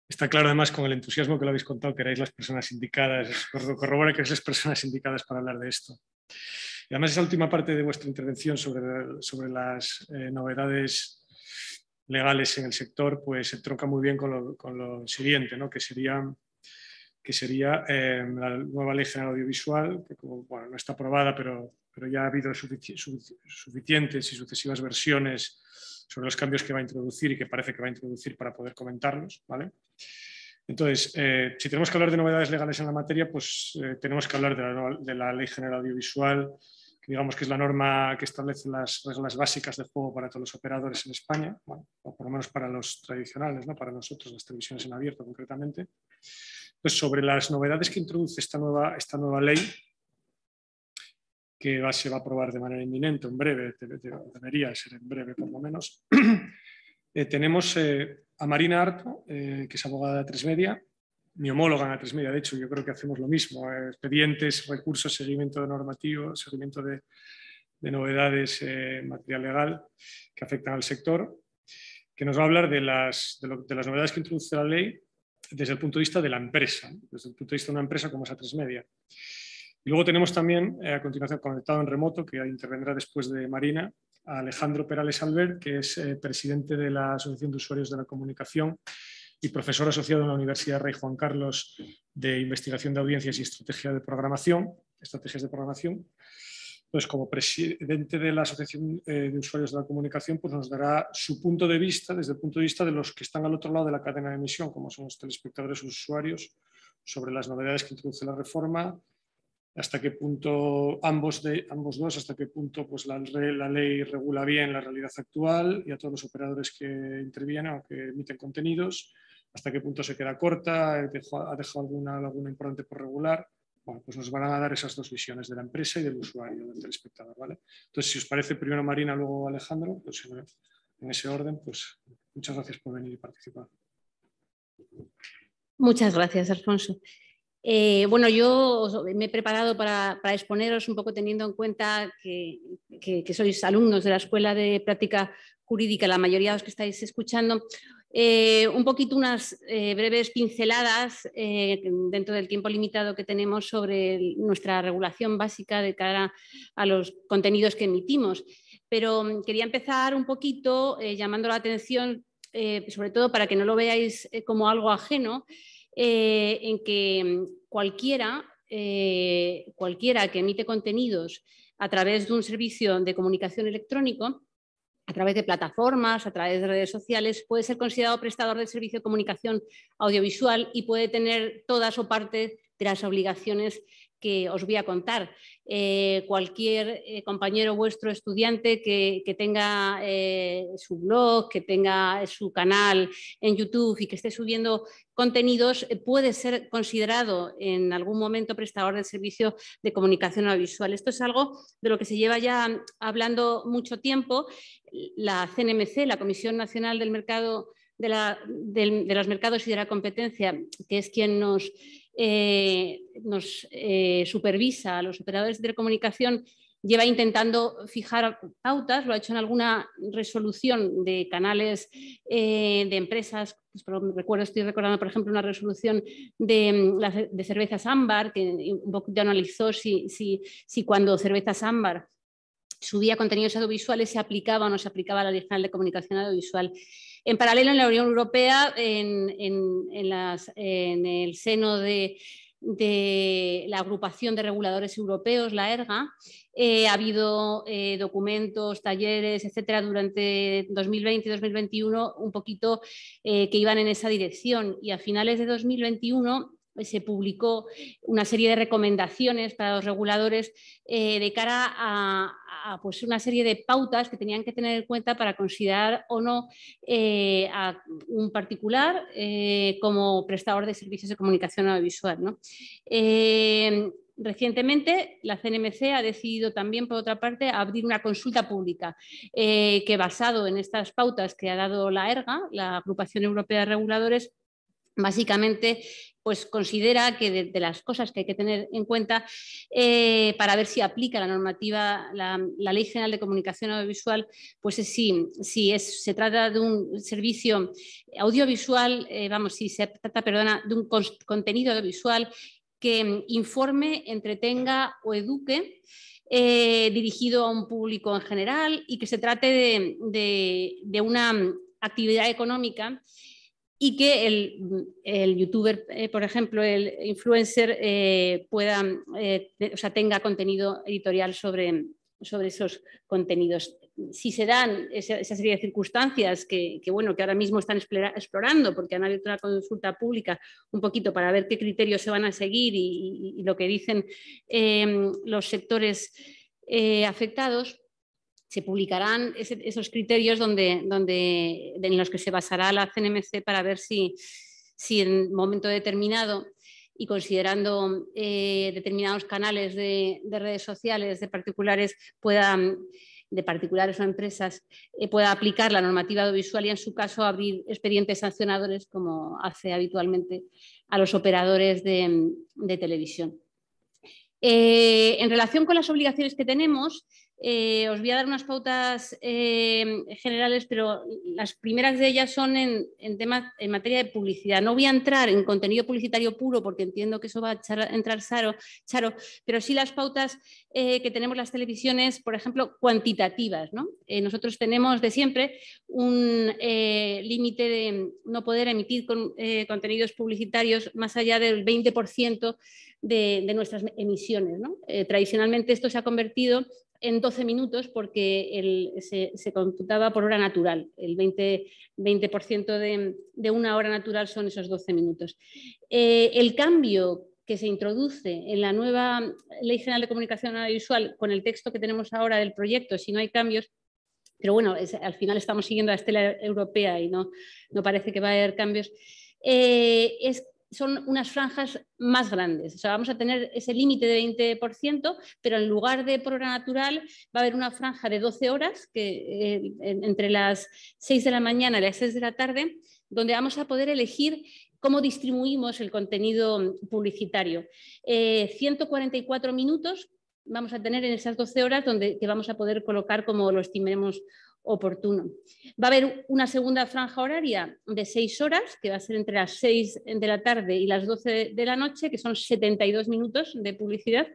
Está claro, además, con el entusiasmo que lo habéis contado, que erais las personas indicadas, corrobora que erais las personas indicadas para hablar de esto. Y además, esa última parte de vuestra intervención sobre las novedades legales en el sector, pues se tronca muy bien con lo siguiente, ¿no?, que sería la nueva Ley General Audiovisual, que bueno, no está aprobada, pero ya ha habido suficientes y sucesivas versiones sobre los cambios que va a introducir y que parece que va a introducir para poder comentarlos, ¿vale? Entonces, si tenemos que hablar de novedades legales en la materia, pues tenemos que hablar de la Ley General Audiovisual, que digamos que es la norma que establece las reglas básicas de juego para todos los operadores en España, bueno, o por lo menos para los tradicionales, ¿no?, para nosotros, las televisiones en abierto concretamente. Pues sobre las novedades que introduce esta nueva ley, que se va a aprobar de manera inminente, en breve, debería ser en breve por lo menos, tenemos a Marina Arto, que es abogada de A3 Media, mi homóloga en A3 Media. De hecho, yo creo que hacemos lo mismo, expedientes, recursos, seguimiento de normativos, seguimiento de novedades en materia legal que afectan al sector, que nos va a hablar de las novedades que introduce la ley desde el punto de vista de la empresa, desde el punto de vista de una empresa como es A3 Media. Y luego tenemos también, a continuación, conectado en remoto, que intervendrá después de Marina, a Alejandro Perales Albert, que es presidente de la Asociación de Usuarios de la Comunicación y profesor asociado en la Universidad Rey Juan Carlos de Investigación de Audiencias y Estrategias de Programación. Entonces, como presidente de la Asociación de Usuarios de la Comunicación, pues nos dará su punto de vista, desde el punto de vista de los que están al otro lado de la cadena de emisión, como son los telespectadores o usuarios, sobre las novedades que introduce la reforma, hasta qué punto ambos dos, hasta qué punto pues, la ley regula bien la realidad actual y a todos los operadores que intervienen o que emiten contenidos, hasta qué punto se queda corta, ha dejado alguna importante por regular. Bueno, pues nos van a dar esas dos visiones de la empresa y del usuario, del telespectador, ¿vale? Entonces, si os parece, primero Marina, luego Alejandro, pues en ese orden, pues muchas gracias por venir y participar. Muchas gracias, Alfonso. Bueno, yo me he preparado para exponeros un poco teniendo en cuenta que sois alumnos de la Escuela de Práctica Jurídica, la mayoría de los que estáis escuchando, un poquito unas breves pinceladas dentro del tiempo limitado que tenemos sobre nuestra regulación básica de cara a los contenidos que emitimos. Pero quería empezar un poquito llamando la atención, sobre todo para que no lo veáis como algo ajeno, en que cualquiera que emite contenidos a través de un servicio de comunicación electrónico, a través de plataformas, a través de redes sociales, puede ser considerado prestador de servicio de comunicación audiovisual y puede tener todas o parte de las obligaciones que os voy a contar. Cualquier compañero vuestro estudiante que tenga su blog, que tenga su canal en YouTube y que esté subiendo contenidos, puede ser considerado en algún momento prestador de servicio de comunicación audiovisual. Esto es algo de lo que se lleva ya hablando mucho tiempo. La CNMC, la Comisión Nacional del Mercado de los Mercados y de la Competencia, que es quien nos supervisa a los operadores de telecomunicación, lleva intentando fijar pautas, lo ha hecho en alguna resolución de canales de empresas. Pues estoy recordando, por ejemplo, una resolución de Cervezas Ámbar, que un poquito analizó si cuando Cervezas Ámbar subía contenidos audiovisuales se aplicaba o no se aplicaba la Ley General de Comunicación Audiovisual. En paralelo, en la Unión Europea, en el seno de la Agrupación de Reguladores Europeos, la ERGA, ha habido documentos, talleres, etcétera, durante 2020 y 2021, un poquito que iban en esa dirección. Y a finales de 2021 se publicó una serie de recomendaciones para los reguladores de cara a pues una serie de pautas que tenían que tener en cuenta para considerar o no a un particular como prestador de servicios de comunicación audiovisual, ¿no? Recientemente, la CNMC ha decidido también, por otra parte, abrir una consulta pública que, basado en estas pautas que ha dado la ERGA, la Agrupación Europea de Reguladores, básicamente pues considera que de las cosas que hay que tener en cuenta para ver si aplica la normativa, la Ley General de Comunicación Audiovisual, pues es si se trata de un servicio audiovisual, si se trata, de un contenido audiovisual que informe, entretenga o eduque, dirigido a un público en general y que se trate de una actividad económica y que el youtuber, por ejemplo, el influencer, tenga contenido editorial sobre esos contenidos. Si se dan esa serie de circunstancias que ahora mismo están explorando, porque han abierto una consulta pública un poquito para ver qué criterios se van a seguir y lo que dicen los sectores afectados, se publicarán esos criterios en los que se basará la CNMC para ver si en un momento determinado y considerando determinados canales de redes sociales de particulares puedan de particulares o empresas pueda aplicar la normativa audiovisual y, en su caso, abrir expedientes sancionadores, como hace habitualmente a los operadores de televisión. En relación con las obligaciones que tenemos, os voy a dar unas pautas generales, pero las primeras de ellas son en materia de publicidad. No voy a entrar en contenido publicitario puro porque entiendo que eso va a entrar Charo, pero sí las pautas que tenemos las televisiones, por ejemplo, cuantitativas, ¿no? Nosotros tenemos de siempre un límite de no poder emitir contenidos publicitarios más allá del 20% de nuestras emisiones, ¿no? Tradicionalmente esto se ha convertido en 12 minutos porque se computaba por hora natural. El 20% de una hora natural son esos 12 minutos. El cambio que se introduce en la nueva Ley General de Comunicación Audiovisual con el texto que tenemos ahora del proyecto, si no hay cambios, pero bueno, al final estamos siguiendo la estela europea y no parece que va a haber cambios, son unas franjas más grandes. O sea, vamos a tener ese límite de 20%, pero en lugar de por hora natural va a haber una franja de 12 horas que, entre las 6 de la mañana y las 6 de la tarde, donde vamos a poder elegir cómo distribuimos el contenido publicitario. 144 minutos vamos a tener en esas 12 horas que vamos a poder colocar como lo estimemos oportuno. Va a haber una segunda franja horaria de 6 horas, que va a ser entre las 6 de la tarde y las 12 de la noche, que son 72 minutos de publicidad.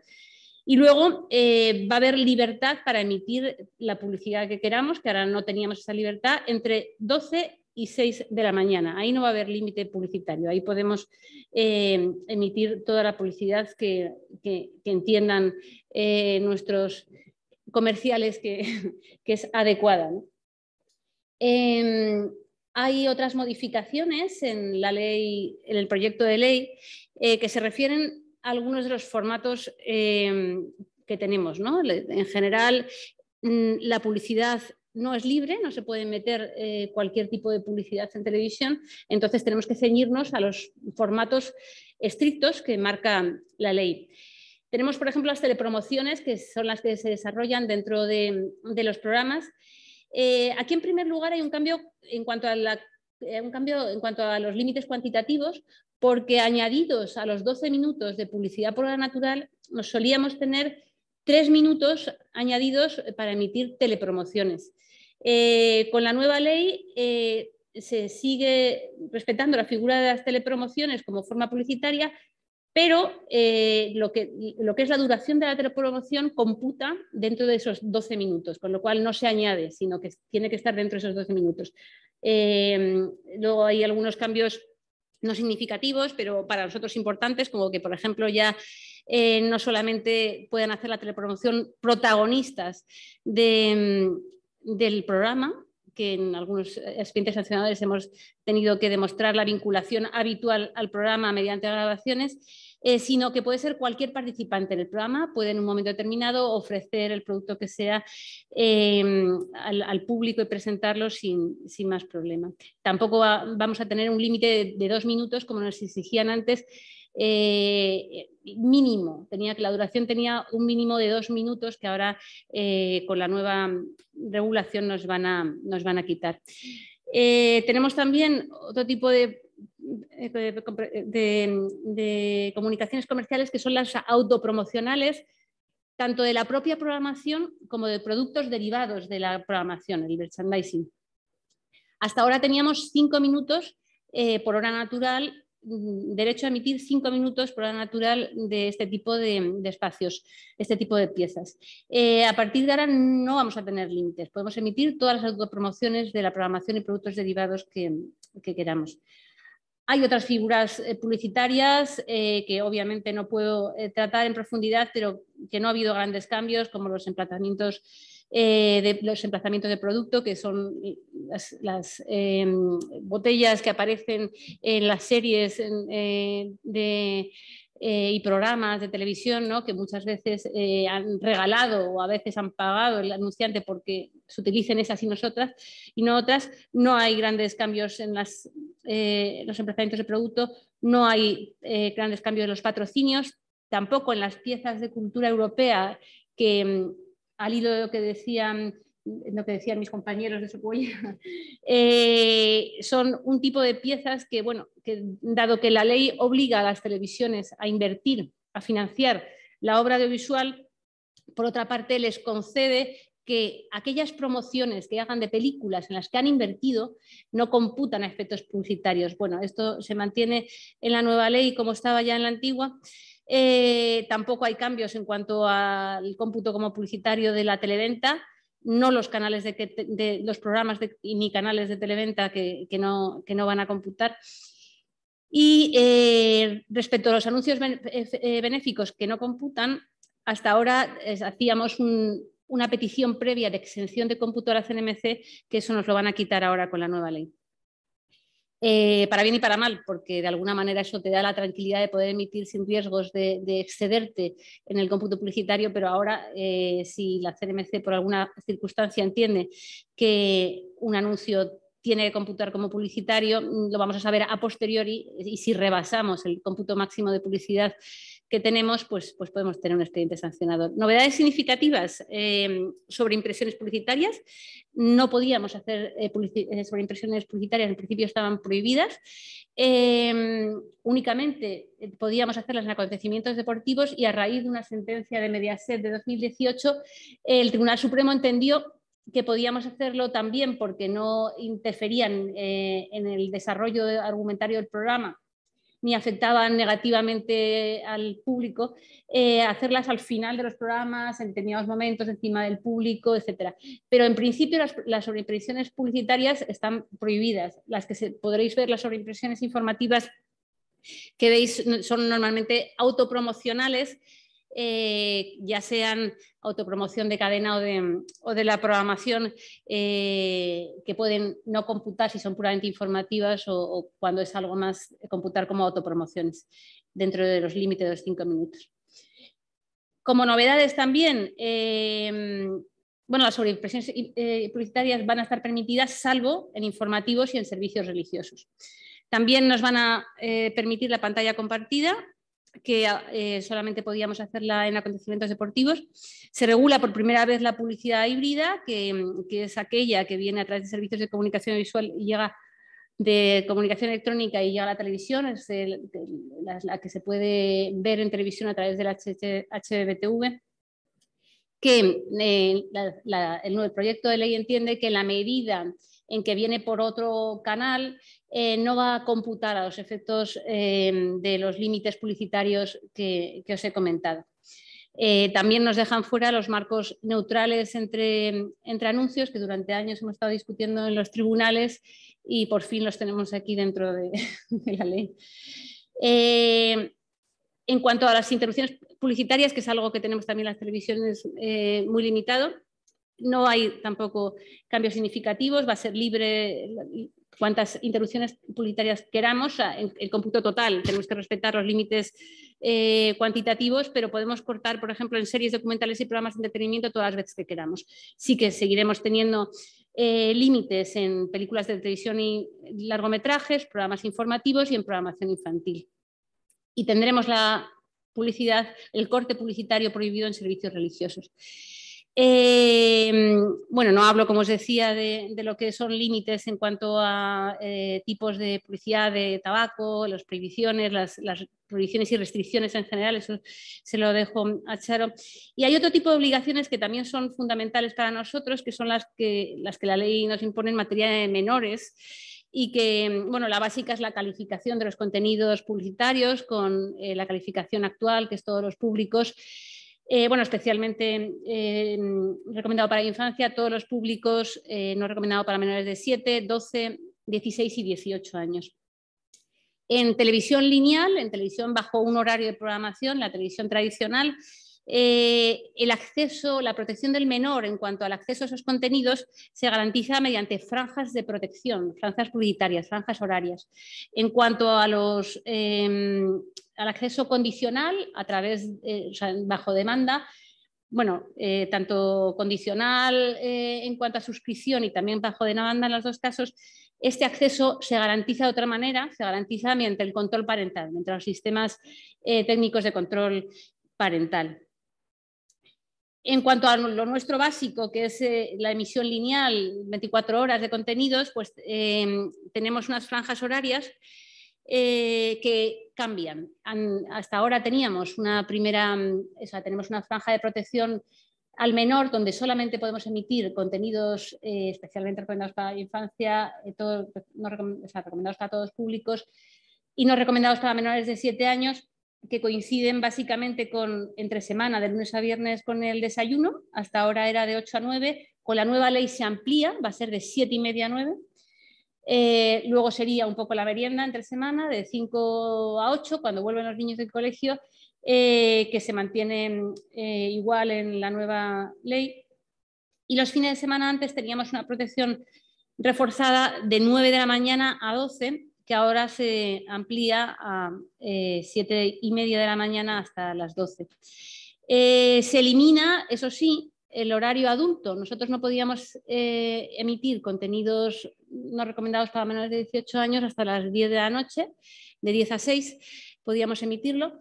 Y luego va a haber libertad para emitir la publicidad que queramos, que ahora no teníamos esa libertad, entre 12 y 6 de la mañana. Ahí no va a haber límite publicitario, ahí podemos emitir toda la publicidad que entiendan nuestros comerciales que es adecuada, ¿no? Hay otras modificaciones en la ley, en el proyecto de ley, que se refieren a algunos de los formatos que tenemos, ¿no? En general, la publicidad no es libre, no se puede meter cualquier tipo de publicidad en televisión, entonces tenemos que ceñirnos a los formatos estrictos que marca la ley. Tenemos, por ejemplo, las telepromociones, que son las que se desarrollan dentro de los programas. Aquí, en primer lugar, hay un cambio en cuanto a los límites cuantitativos, porque añadidos a los 12 minutos de publicidad por hora natural, nos solíamos tener 3 minutos añadidos para emitir telepromociones. Con la nueva ley se sigue respetando la figura de las telepromociones como forma publicitaria, pero lo que es la duración de la telepromoción computa dentro de esos 12 minutos, con lo cual no se añade, sino que tiene que estar dentro de esos 12 minutos. Luego hay algunos cambios no significativos, pero para nosotros importantes, como que, por ejemplo, ya no solamente pueden hacer la telepromoción protagonistas del programa, que en algunos expedientes sancionadores hemos tenido que demostrar la vinculación habitual al programa mediante grabaciones, sino que puede ser cualquier participante en el programa, puede en un momento determinado ofrecer el producto que sea al público y presentarlo sin más problema. Tampoco vamos a tener un límite de 2 minutos como nos exigían antes, mínimo, la duración tenía un mínimo de 2 minutos que ahora con la nueva regulación nos van a quitar. Tenemos también otro tipo de comunicaciones comerciales que son las autopromocionales, tanto de la propia programación como de productos derivados de la programación, el merchandising. Hasta ahora teníamos 5 minutos por hora natural, derecho a emitir 5 minutos por hora natural de este tipo de espacios, este tipo de piezas. A partir de ahora no vamos a tener límites, podemos emitir todas las autopromociones de la programación y productos derivados que queramos. Hay otras figuras publicitarias que obviamente no puedo tratar en profundidad, pero que no ha habido grandes cambios, como los emplazamientos de producto, que son las botellas que aparecen en las series y programas de televisión, ¿no? Que muchas veces han regalado o a veces han pagado el anunciante porque se utilicen esas y no otras. No hay grandes cambios en los emplazamientos de producto, no hay grandes cambios en los patrocinios, tampoco en las piezas de cultura europea que al hilo de lo que decían mis compañeros de Socuella, son un tipo de piezas que, bueno, que dado que la ley obliga a las televisiones a invertir, a financiar la obra audiovisual, por otra parte les concede que aquellas promociones que hagan de películas en las que han invertido no computan a efectos publicitarios. Bueno, esto se mantiene en la nueva ley como estaba ya en la antigua. Tampoco hay cambios en cuanto al cómputo como publicitario de la televenta, no los canales de los programas ni canales de televenta que no van a computar. Y respecto a los anuncios benéficos que no computan, hasta ahora hacíamos una petición previa de exención de cómputo a la CNMC, que eso nos lo van a quitar ahora con la nueva ley. Para bien y para mal, porque de alguna manera eso te da la tranquilidad de poder emitir sin riesgos de excederte en el cómputo publicitario, pero ahora si la CNMC por alguna circunstancia entiende que un anuncio tiene que computar como publicitario, lo vamos a saber a posteriori, y si rebasamos el cómputo máximo de publicidad que tenemos, pues podemos tener un expediente sancionador. Novedades significativas sobre impresiones publicitarias. No podíamos hacer sobre impresiones publicitarias, en principio estaban prohibidas. Únicamente podíamos hacerlas en acontecimientos deportivos y a raíz de una sentencia de Mediaset de 2018, el Tribunal Supremo entendió que podíamos hacerlo también porque no interferían en el desarrollo argumentario del programa ni afectaban negativamente al público, hacerlas al final de los programas, en determinados momentos, encima del público, etc. Pero en principio las sobreimpresiones publicitarias están prohibidas. Las que podréis ver, las sobreimpresiones informativas que veis, son normalmente autopromocionales, ya sean autopromoción de cadena o de la programación, que pueden no computar si son puramente informativas o cuando es algo más, computar como autopromociones dentro de los límites de los 5 minutos. Como novedades también, bueno, las sobreimpresiones publicitarias van a estar permitidas salvo en informativos y en servicios religiosos. También nos van a permitir la pantalla compartida, que solamente podíamos hacerla en acontecimientos deportivos. Se regula por primera vez la publicidad híbrida, que es aquella que viene a través de servicios de comunicación visual y llega de comunicación electrónica y llega a la televisión, es la que se puede ver en televisión a través del HBTV, que el proyecto de ley entiende que en la medida en que viene por otro canal, no va a computar a los efectos de los límites publicitarios que os he comentado. También nos dejan fuera los marcos neutrales entre anuncios, que durante años hemos estado discutiendo en los tribunales y por fin los tenemos aquí dentro de la ley. En cuanto a las interrupciones publicitarias, que es algo que tenemos también en las televisiones muy limitado, no hay tampoco cambios significativos, va a ser libre cuantas interrupciones publicitarias queramos, el cómputo total, tenemos que respetar los límites cuantitativos, pero podemos cortar, por ejemplo, en series documentales y programas de entretenimiento todas las veces que queramos. Sí que seguiremos teniendo límites en películas de televisión y largometrajes, programas informativos y en programación infantil. Y tendremos la publicidad, el corte publicitario prohibido en servicios religiosos. Bueno, no hablo, como os decía, de lo que son límites en cuanto a tipos de publicidad de tabaco, las prohibiciones, las prohibiciones y restricciones en general, eso se lo dejo a Charo. Y hay otro tipo de obligaciones que también son fundamentales para nosotros, que son las que la ley nos impone en materia de menores, y que, bueno, la básica es la calificación de los contenidos publicitarios con la calificación actual, que es todos los públicos. Bueno, especialmente recomendado para la infancia, todos los públicos, no recomendado para menores de 7, 12, 16 y 18 años. En televisión lineal, en televisión bajo un horario de programación, la televisión tradicional, el acceso, la protección del menor en cuanto al acceso a esos contenidos se garantiza mediante franjas de protección, franjas publicitarias, franjas horarias. En cuanto a al acceso condicional a través, o sea, bajo demanda, bueno, tanto condicional en cuanto a suscripción y también bajo demanda en los dos casos, este acceso se garantiza de otra manera, se garantiza mediante el control parental, mediante los sistemas técnicos de control parental. En cuanto a lo nuestro básico, que es la emisión lineal, 24 horas de contenidos, pues tenemos unas franjas horarias que cambian. Hasta ahora teníamos una tenemos una franja de protección al menor, donde solamente podemos emitir contenidos especialmente recomendados para la infancia, recomendados para todos públicos y no recomendados para menores de 7 años, que coinciden básicamente entre semana, de lunes a viernes, con el desayuno. Hasta ahora era de 8 a 9, con la nueva ley se amplía, va a ser de 7:30 a 9. Luego sería un poco la merienda entre semana, de 5 a 8, cuando vuelven los niños del colegio, que se mantienen igual en la nueva ley. Y los fines de semana antes teníamos una protección reforzada de 9 de la mañana a 12, que ahora se amplía a 7:30 de la mañana hasta las 12. Se elimina, eso sí, el horario adulto. Nosotros no podíamos emitir contenidos no recomendados para menores de 18 años hasta las 10 de la noche, de 10 a 6 podíamos emitirlo.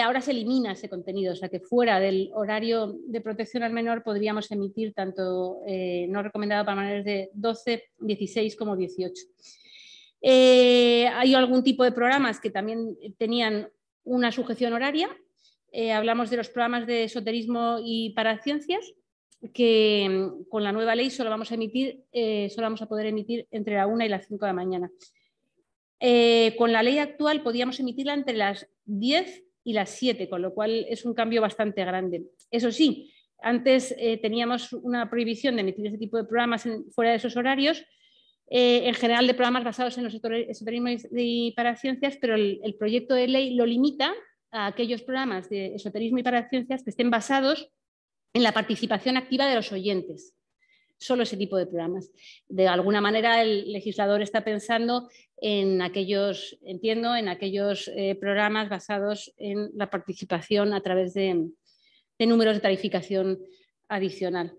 Ahora se elimina ese contenido, o sea que fuera del horario de protección al menor podríamos emitir tanto no recomendado para menores de 12, 16 como 18. Hay algún tipo de programas que también tenían una sujeción horaria. Hablamos de los programas de esoterismo y paraciencias, que con la nueva ley solo vamos a poder emitir entre la 1 y las 5 de la mañana. Con la ley actual podíamos emitirla entre las 10 y las 7, con lo cual es un cambio bastante grande. Eso sí, antes teníamos una prohibición de emitir ese tipo de programas fuera de esos horarios, en general de programas basados en los esoterismo y paraciencias, pero el proyecto de ley lo limita a aquellos programas de esoterismo y paraciencias que estén basados en la participación activa de los oyentes. Solo ese tipo de programas. De alguna manera el legislador está pensando en aquellos programas basados en la participación a través de números de tarificación adicional.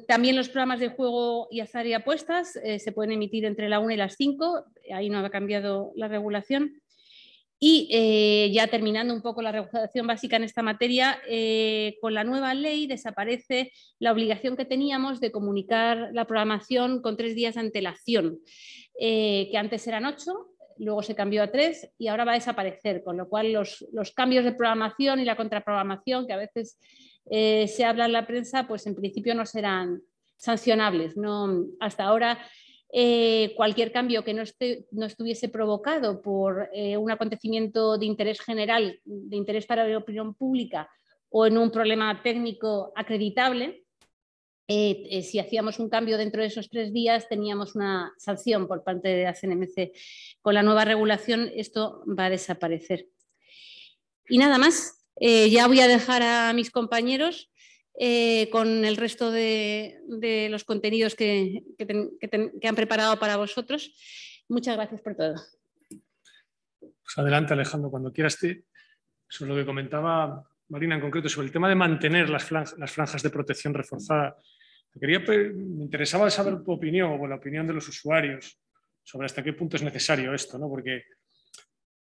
También los programas de juego y azar y apuestas se pueden emitir entre la 1 y las 5, ahí no ha cambiado la regulación. Y ya terminando un poco la regulación básica en esta materia, con la nueva ley desaparece la obligación que teníamos de comunicar la programación con 3 días de antelación, que antes eran 8, luego se cambió a 3 y ahora va a desaparecer, con lo cual los cambios de programación y la contraprogramación que a veces se habla en la prensa, pues en principio no serán sancionables. No, hasta ahora cualquier cambio que no estuviese provocado por un acontecimiento de interés general, de interés para la opinión pública o en un problema técnico acreditable, si hacíamos un cambio dentro de esos 3 días teníamos una sanción por parte de la CNMC. Con la nueva regulación esto va a desaparecer. Y nada más, ya voy a dejar a mis compañeros con el resto de los contenidos que han preparado para vosotros. Muchas gracias por todo. Pues adelante, Alejandro, cuando quieras. Sobre lo que comentaba Marina en concreto, sobre el tema de mantener las franjas de protección reforzada, me interesaba saber tu opinión o la opinión de los usuarios sobre hasta qué punto es necesario esto, ¿no? Porque,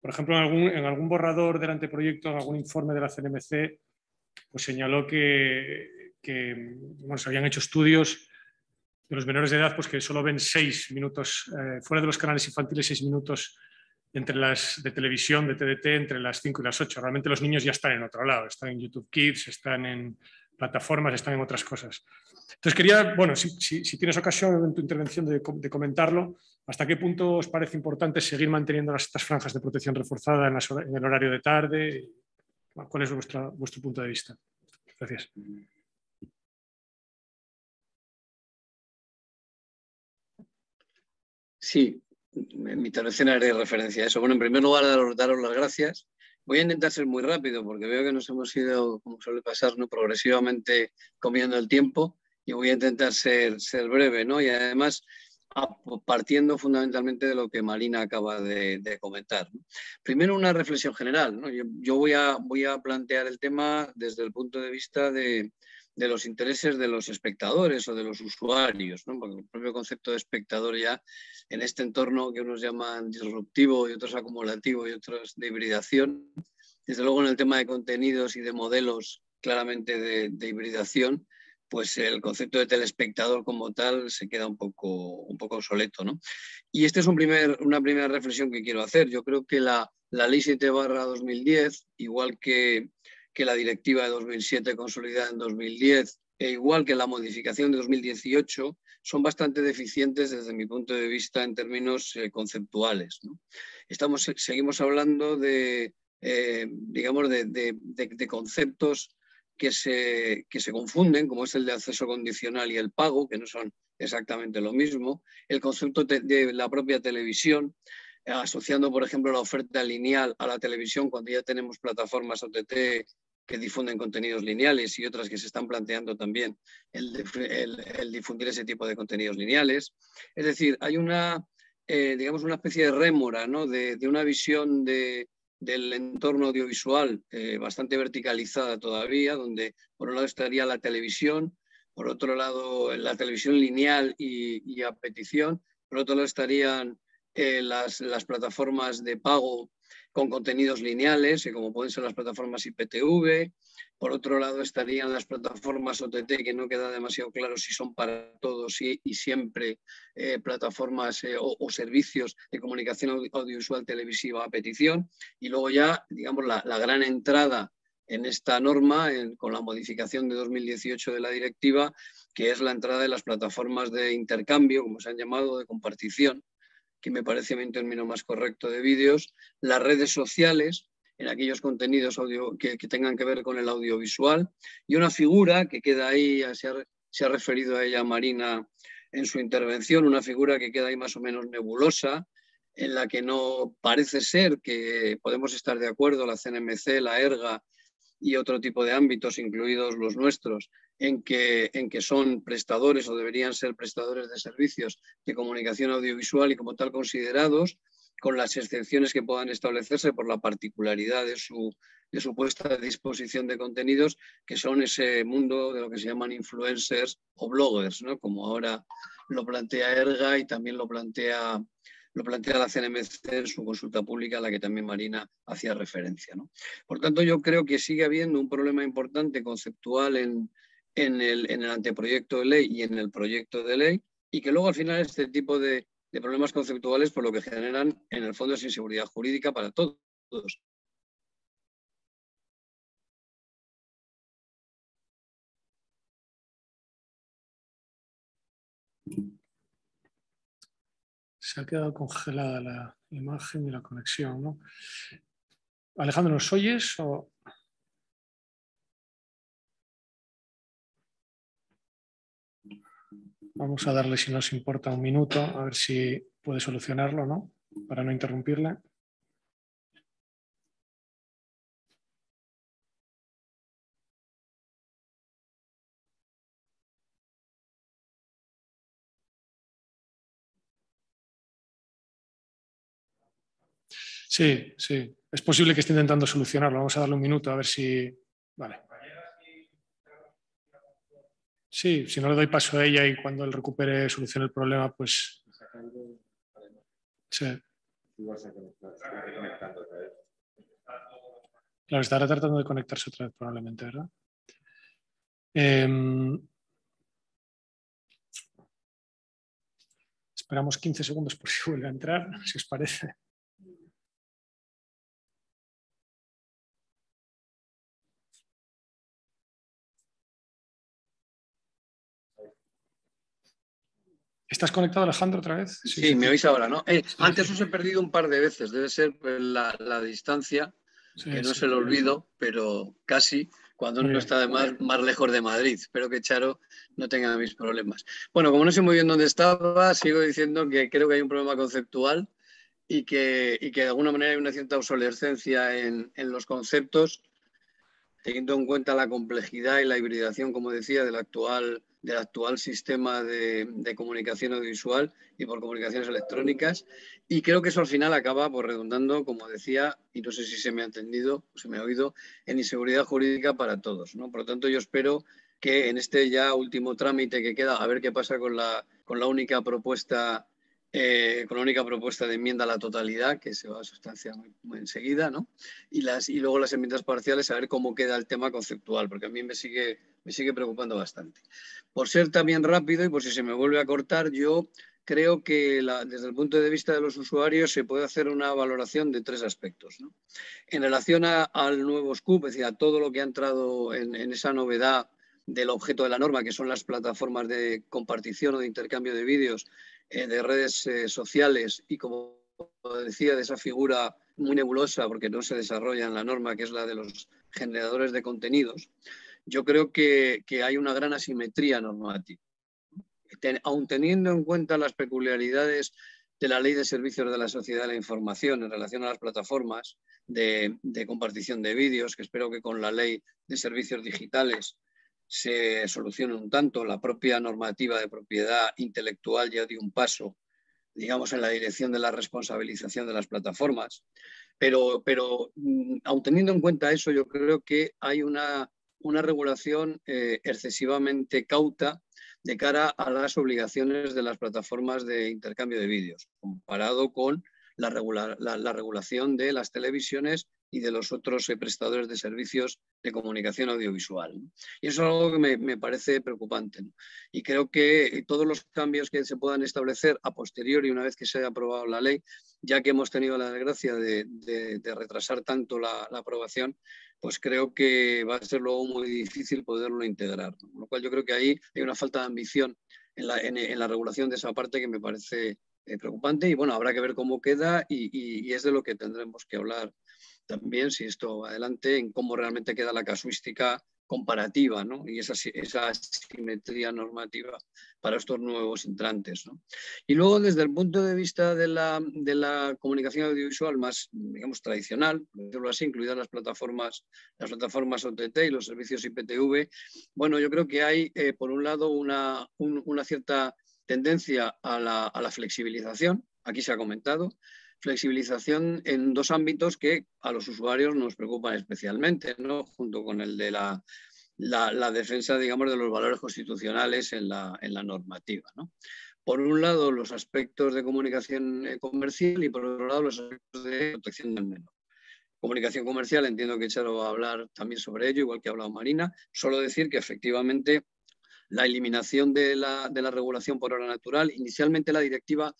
por ejemplo, en algún borrador del anteproyecto, en algún informe de la CNMC, pues señaló que bueno, se habían hecho estudios de los menores de edad pues que solo ven 6 minutos, fuera de los canales infantiles, 6 minutos entre las de televisión, de TDT, entre las 5 y las 8. Realmente los niños ya están en otro lado, están en YouTube Kids, están en plataformas, están en otras cosas. Entonces quería, bueno, si tienes ocasión en tu intervención de comentarlo, ¿hasta qué punto os parece importante seguir manteniendo estas franjas de protección reforzada en el horario de tarde? ¿Cuál es vuestro punto de vista? Gracias. Sí, en mi intervención haré referencia a eso. Bueno, en primer lugar, daros las gracias. Voy a intentar ser muy rápido porque veo que nos hemos ido, como suele pasar, ¿no? Progresivamente comiendo el tiempo, y voy a intentar ser breve, ¿no? Y además partiendo fundamentalmente de lo que Marina acaba de comentar, ¿no? Primero, una reflexión general, ¿no? Yo voy a plantear el tema desde el punto de vista de los intereses de los espectadores o de los usuarios, ¿no? Porque el propio concepto de espectador ya en este entorno que unos llaman disruptivo y otros acumulativo y otros de hibridación, desde luego en el tema de contenidos y de modelos claramente de hibridación, pues el concepto de telespectador como tal se queda un poco obsoleto, ¿no? Y esta es una primera reflexión que quiero hacer. Yo creo que la Ley 7/2010, igual que la Directiva de 2007 consolidada en 2010, e igual que la modificación de 2018, son bastante deficientes desde mi punto de vista en términos conceptuales, ¿no? Seguimos hablando digamos, de conceptos que se confunden, como es el de acceso condicional y el pago, que no son exactamente lo mismo, el concepto de la propia televisión, asociando, por ejemplo, la oferta lineal a la televisión cuando ya tenemos plataformas OTT que difunden contenidos lineales y otras que se están planteando también el difundir ese tipo de contenidos lineales. Es decir, hay digamos, una especie de rémora, ¿no? de una visión del entorno audiovisual bastante verticalizada todavía, donde por un lado estaría la televisión, por otro lado la televisión lineal y a petición, por otro lado estarían las plataformas de pago con contenidos lineales, como pueden ser las plataformas IPTV. Por otro lado estarían las plataformas OTT, que no queda demasiado claro si son para todos y siempre plataformas o servicios de comunicación audiovisual televisiva a petición. Y luego ya, digamos, la gran entrada en esta norma, con la modificación de 2018 de la directiva, que es la entrada de las plataformas de intercambio, como se han llamado, de compartición, que me parece a mí un término más correcto, de vídeos, las redes sociales, en aquellos contenidos que tengan que ver con el audiovisual, y una figura que queda ahí, se ha referido a ella Marina en su intervención, una figura que queda ahí más o menos nebulosa, en la que no parece ser que podemos estar de acuerdo, la CNMC, la ERGA y otro tipo de ámbitos, incluidos los nuestros, en que son prestadores o deberían ser prestadores de servicios de comunicación audiovisual y como tal considerados, con las excepciones que puedan establecerse por la particularidad de su puesta a disposición de contenidos, que son ese mundo de lo que se llaman influencers o bloggers, ¿no? Como ahora lo plantea ERGA y también lo plantea la CNMC en su consulta pública, a la que también Marina hacía referencia, ¿no? Por tanto, yo creo que sigue habiendo un problema importante conceptual en el anteproyecto de ley y en el proyecto de ley, y que luego al final este tipo de problemas conceptuales por lo que generan en el fondo es inseguridad jurídica para todos. Se ha quedado congelada la imagen y la conexión, ¿no? Alejandro, ¿nos oyes? O... Vamos a darle, si nos importa, un minuto, a ver si puede solucionarlo, ¿no? Para no interrumpirle. Sí, sí. Es posible que esté intentando solucionarlo. Vamos a darle un minuto a ver si... Vale. Sí, si no le doy paso a ella y cuando él recupere, solucione el problema, pues... Sí. Claro, estará tratando de conectarse otra vez probablemente, ¿verdad? Esperamos 15 segundos por si vuelve a entrar, si os parece. ¿Estás conectado, Alejandro, otra vez? Sí, me oís ahora, ¿no? Antes os he perdido un par de veces, debe ser la distancia, que no se lo olvido, pero casi, cuando uno está además más lejos de Madrid. Espero que Charo no tenga mis problemas. Bueno, como no sé muy bien dónde estaba, sigo diciendo que creo que hay un problema conceptual y que de alguna manera hay una cierta obsolescencia en los conceptos, teniendo en cuenta la complejidad y la hibridación, como decía, del actual sistema de comunicación audiovisual y por comunicaciones electrónicas. Y creo que eso al final acaba redundando, como decía, y no sé si se me ha entendido o se me ha oído, en inseguridad jurídica para todos, ¿no? Por lo tanto, yo espero que en este ya último trámite que queda, a ver qué pasa con la única propuesta con la única propuesta de enmienda a la totalidad, que se va a sustanciar muy enseguida, ¿no? Y luego las enmiendas parciales, a ver cómo queda el tema conceptual, porque a mí me sigue preocupando bastante. Por ser también rápido y por si se me vuelve a cortar, yo creo que desde el punto de vista de los usuarios se puede hacer una valoración de 3 aspectos, ¿no? En relación al nuevo SCUP, es decir, a todo lo que ha entrado en esa novedad del objeto de la norma, que son las plataformas de compartición o de intercambio de vídeos, de redes sociales, y como decía, de esa figura muy nebulosa porque no se desarrolla en la norma, que es la de los generadores de contenidos, yo creo que hay una gran asimetría normativa. Aun teniendo en cuenta las peculiaridades de la Ley de Servicios de la Sociedad de la Información en relación a las plataformas de compartición de vídeos, que espero que con la Ley de Servicios Digitales se solucione un tanto. La propia normativa de propiedad intelectual ya dio un paso, digamos, en la dirección de la responsabilización de las plataformas. Pero aun teniendo en cuenta eso, yo creo que hay una regulación excesivamente cauta de cara a las obligaciones de las plataformas de intercambio de vídeos, comparado con la regulación de las televisiones y de los otros prestadores de servicios de comunicación audiovisual, ¿no? Y eso es algo que me parece preocupante, ¿no? Y creo que todos los cambios que se puedan establecer a posteriori, una vez que se haya aprobado la ley, ya que hemos tenido la desgracia de retrasar tanto la aprobación, pues creo que va a ser luego muy difícil poderlo integrar, ¿no? Con lo cual yo creo que ahí hay una falta de ambición en la regulación de esa parte que me parece preocupante, y bueno, habrá que ver cómo queda y es de lo que tendremos que hablar también, si esto va adelante, en cómo realmente queda la casuística comparativa, ¿no? Y esa simetría normativa para estos nuevos entrantes, ¿no? Y luego, desde el punto de vista de la comunicación audiovisual más, digamos, tradicional, por decirlo así, incluidas las plataformas OTT y los servicios IPTV, bueno, yo creo que hay, por un lado, una cierta tendencia a la flexibilización, aquí se ha comentado, flexibilización en 2 ámbitos que a los usuarios nos preocupan especialmente, ¿no? Junto con el de la defensa, digamos, de los valores constitucionales en la normativa, ¿no? Por un lado, los aspectos de comunicación comercial y por otro lado, los aspectos de protección del menor. Comunicación comercial, entiendo que Charo va a hablar también sobre ello, igual que ha hablado Marina. Solo decir que efectivamente la eliminación de la regulación por hora natural. Inicialmente la directiva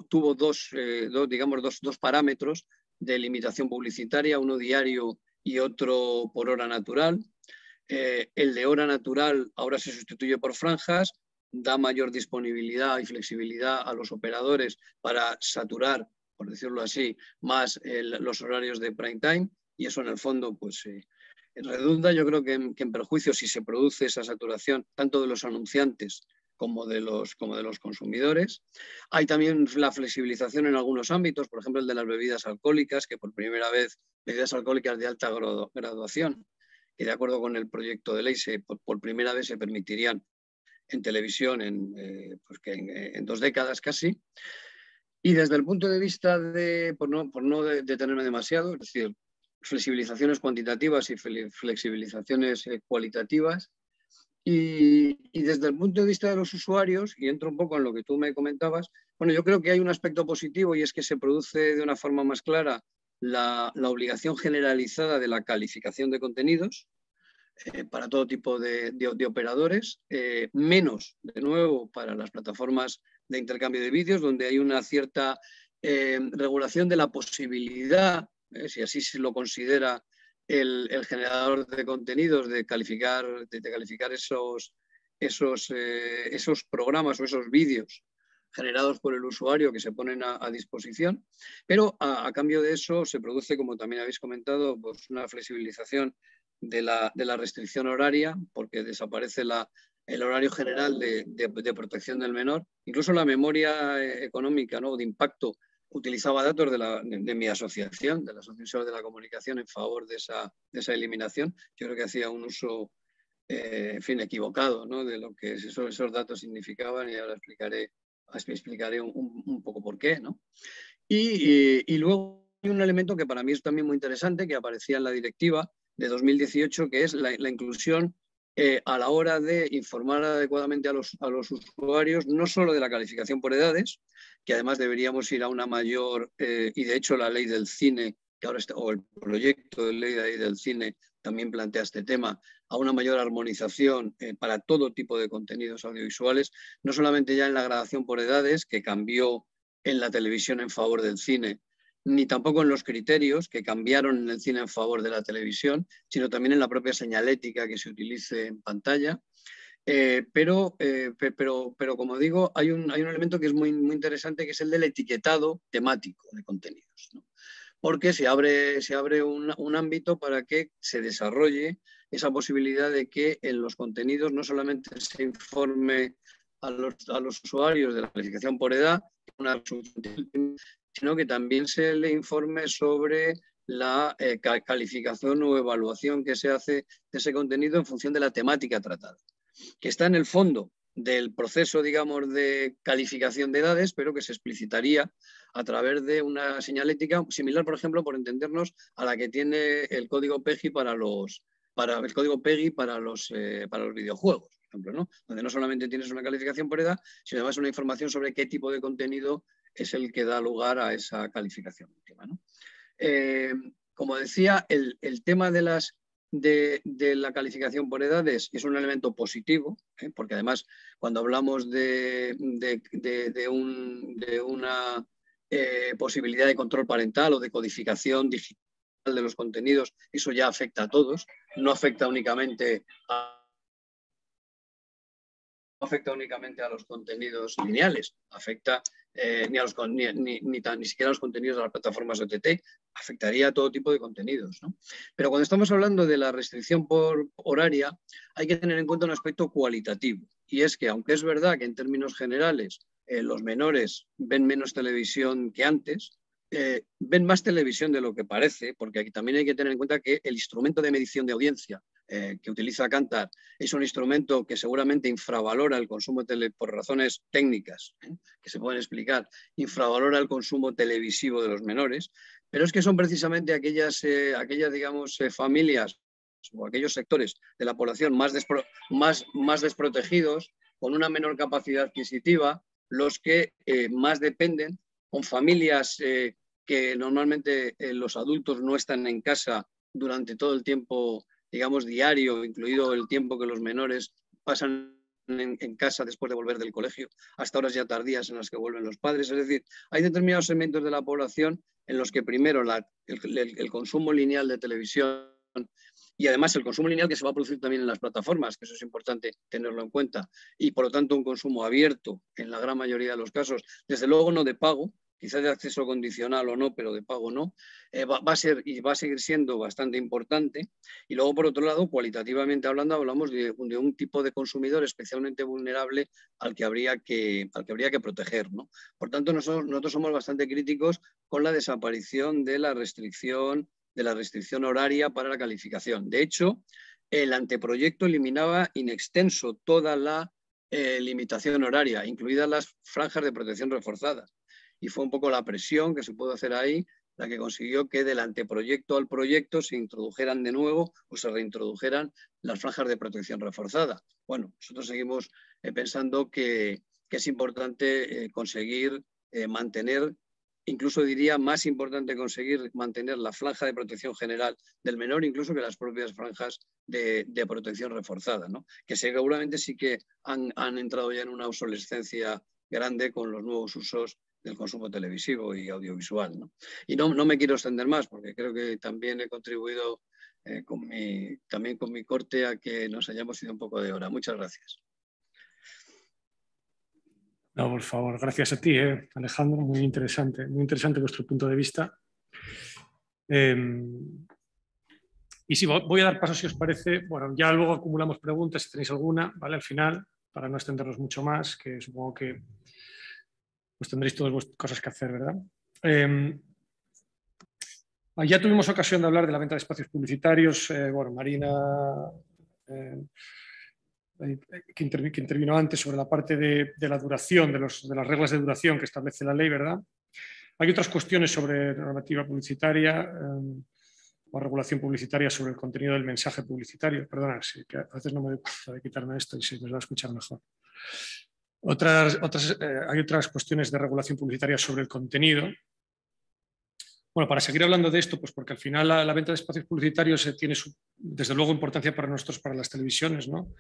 tuvo dos parámetros de limitación publicitaria, uno diario y otro por hora natural. El de hora natural ahora se sustituye por franjas, da mayor disponibilidad y flexibilidad a los operadores para saturar, por decirlo así, más los horarios de prime time, y eso en el fondo pues redunda, yo creo que en perjuicio si se produce esa saturación tanto de los anunciantes como de los consumidores. Hay también la flexibilización en algunos ámbitos, por ejemplo el de las bebidas alcohólicas, que por primera vez, bebidas alcohólicas de alta graduación, que de acuerdo con el proyecto de ley por primera vez se permitirían en televisión en 2 décadas casi. Y desde el punto de vista por no detenerme demasiado, es decir, flexibilizaciones cuantitativas y flexibilizaciones cualitativas. Y desde el punto de vista de los usuarios, y entro un poco en lo que tú me comentabas, bueno, yo creo que hay un aspecto positivo y es que se produce de una forma más clara la obligación generalizada de la calificación de contenidos para todo tipo de operadores, menos, de nuevo, para las plataformas de intercambio de vídeos, donde hay una cierta regulación de la posibilidad, si así se lo considera el generador de contenidos, de calificar esos programas o esos vídeos generados por el usuario que se ponen a disposición, pero a cambio de eso se produce, como también habéis comentado, pues una flexibilización de la restricción horaria, porque desaparece el horario general de protección del menor. Incluso la memoria económica, ¿no?, de impacto utilizaba datos de mi asociación, de la Asociación de la Comunicación, en favor de esa eliminación. Yo creo que hacía un uso equivocado, ¿no?, de lo que esos datos significaban, y ahora explicaré un poco por qué, ¿no? Y luego hay un elemento que para mí es también muy interesante, que aparecía en la directiva de 2018, que es la inclusión a la hora de informar adecuadamente a los usuarios, no solo de la calificación por edades, que además deberíamos ir a una mayor, y de hecho la ley del cine, que ahora está, o el proyecto de ley del cine también plantea este tema, a una mayor armonización para todo tipo de contenidos audiovisuales, no solamente ya en la gradación por edades, que cambió en la televisión en favor del cine, ni tampoco en los criterios que cambiaron en el cine en favor de la televisión, sino también en la propia señalética que se utilice en pantalla. Pero como digo, hay un elemento que es muy interesante, que es el del etiquetado temático de contenidos, ¿no? Porque se abre un ámbito para que se desarrolle esa posibilidad de que en los contenidos no solamente se informe a los usuarios de la calificación por edad, sino que también se le informe sobre la calificación o evaluación que se hace de ese contenido en función de la temática tratada, que está en el fondo del proceso, digamos, de calificación de edades, pero que se explicitaría a través de una señalética similar, por ejemplo, por entendernos, a la que tiene el código PEGI para los videojuegos, por ejemplo, ¿no? Donde no solamente tienes una calificación por edad, sino además una información sobre qué tipo de contenido es el que da lugar a esa calificación última, ¿no? Como decía, el tema de la calificación por edades es un elemento positivo, porque además cuando hablamos de una posibilidad de control parental o de codificación digital de los contenidos, eso ya afecta a todos, no afecta únicamente a los contenidos lineales, afecta ni siquiera a los contenidos de las plataformas OTT, afectaría a todo tipo de contenidos, ¿no? Pero cuando estamos hablando de la restricción por horaria, hay que tener en cuenta un aspecto cualitativo, y es que aunque es verdad que en términos generales los menores ven menos televisión que antes, ven más televisión de lo que parece, porque aquí también hay que tener en cuenta que el instrumento de medición de audiencia que utiliza Kantar es un instrumento que seguramente infravalora el consumo por razones técnicas que se pueden explicar, infravalora el consumo televisivo de los menores, pero es que son precisamente aquellas digamos, familias o aquellos sectores de la población más desprotegidos, con una menor capacidad adquisitiva, los que más dependen, con familias que normalmente los adultos no están en casa durante todo el tiempo, digamos, diario, incluido el tiempo que los menores pasan en casa después de volver del colegio, hasta horas ya tardías en las que vuelven los padres. Es decir, hay determinados segmentos de la población en los que primero el consumo lineal de televisión y además el consumo lineal que se va a producir también en las plataformas, que eso es importante tenerlo en cuenta, y por lo tanto un consumo abierto en la gran mayoría de los casos, desde luego no de pago, quizás de acceso condicional o no, pero de pago no, va a ser y va a seguir siendo bastante importante. Y luego, por otro lado, cualitativamente hablando, hablamos de un tipo de consumidor especialmente vulnerable al que habría que proteger, ¿no? Por tanto, nosotros somos bastante críticos con la desaparición de la restricción horaria para la calificación. De hecho, el anteproyecto eliminaba in extenso toda la limitación horaria, incluidas las franjas de protección reforzada. Y fue un poco la presión que se pudo hacer ahí la que consiguió que del anteproyecto al proyecto se introdujeran de nuevo o se reintrodujeran las franjas de protección reforzada. Bueno, nosotros seguimos pensando que es importante conseguir mantener, incluso diría más importante conseguir mantener la franja de protección general del menor, incluso que las propias franjas de protección reforzada, ¿no? Que seguramente sí que han entrado ya en una obsolescencia grande con los nuevos usos del consumo televisivo y audiovisual, ¿no? Y no me quiero extender más, porque creo que también he contribuido también con mi corte a que nos hayamos ido un poco de hora. Muchas gracias. No, por favor, gracias a ti, Alejandro, muy interesante vuestro punto de vista. Y sí, voy a dar paso, si os parece. Bueno, ya luego acumulamos preguntas, si tenéis alguna, ¿vale? Al final, para no extendernos mucho más, que supongo que pues tendréis todas vuestras cosas que hacer, ¿verdad? Ya tuvimos ocasión de hablar de la venta de espacios publicitarios. Bueno, Marina, que intervino antes sobre la parte de la duración, de las reglas de duración que establece la ley, ¿verdad? Hay otras cuestiones sobre normativa publicitaria. o regulación publicitaria sobre el contenido del mensaje publicitario. Perdona, sí, que a veces no me doy cuenta de quitarme esto y se me va a escuchar mejor. Hay otras cuestiones de regulación publicitaria sobre el contenido. Bueno, para seguir hablando de esto, pues porque al final la venta de espacios publicitarios tiene desde luego importancia para nosotros, para las televisiones, ¿no?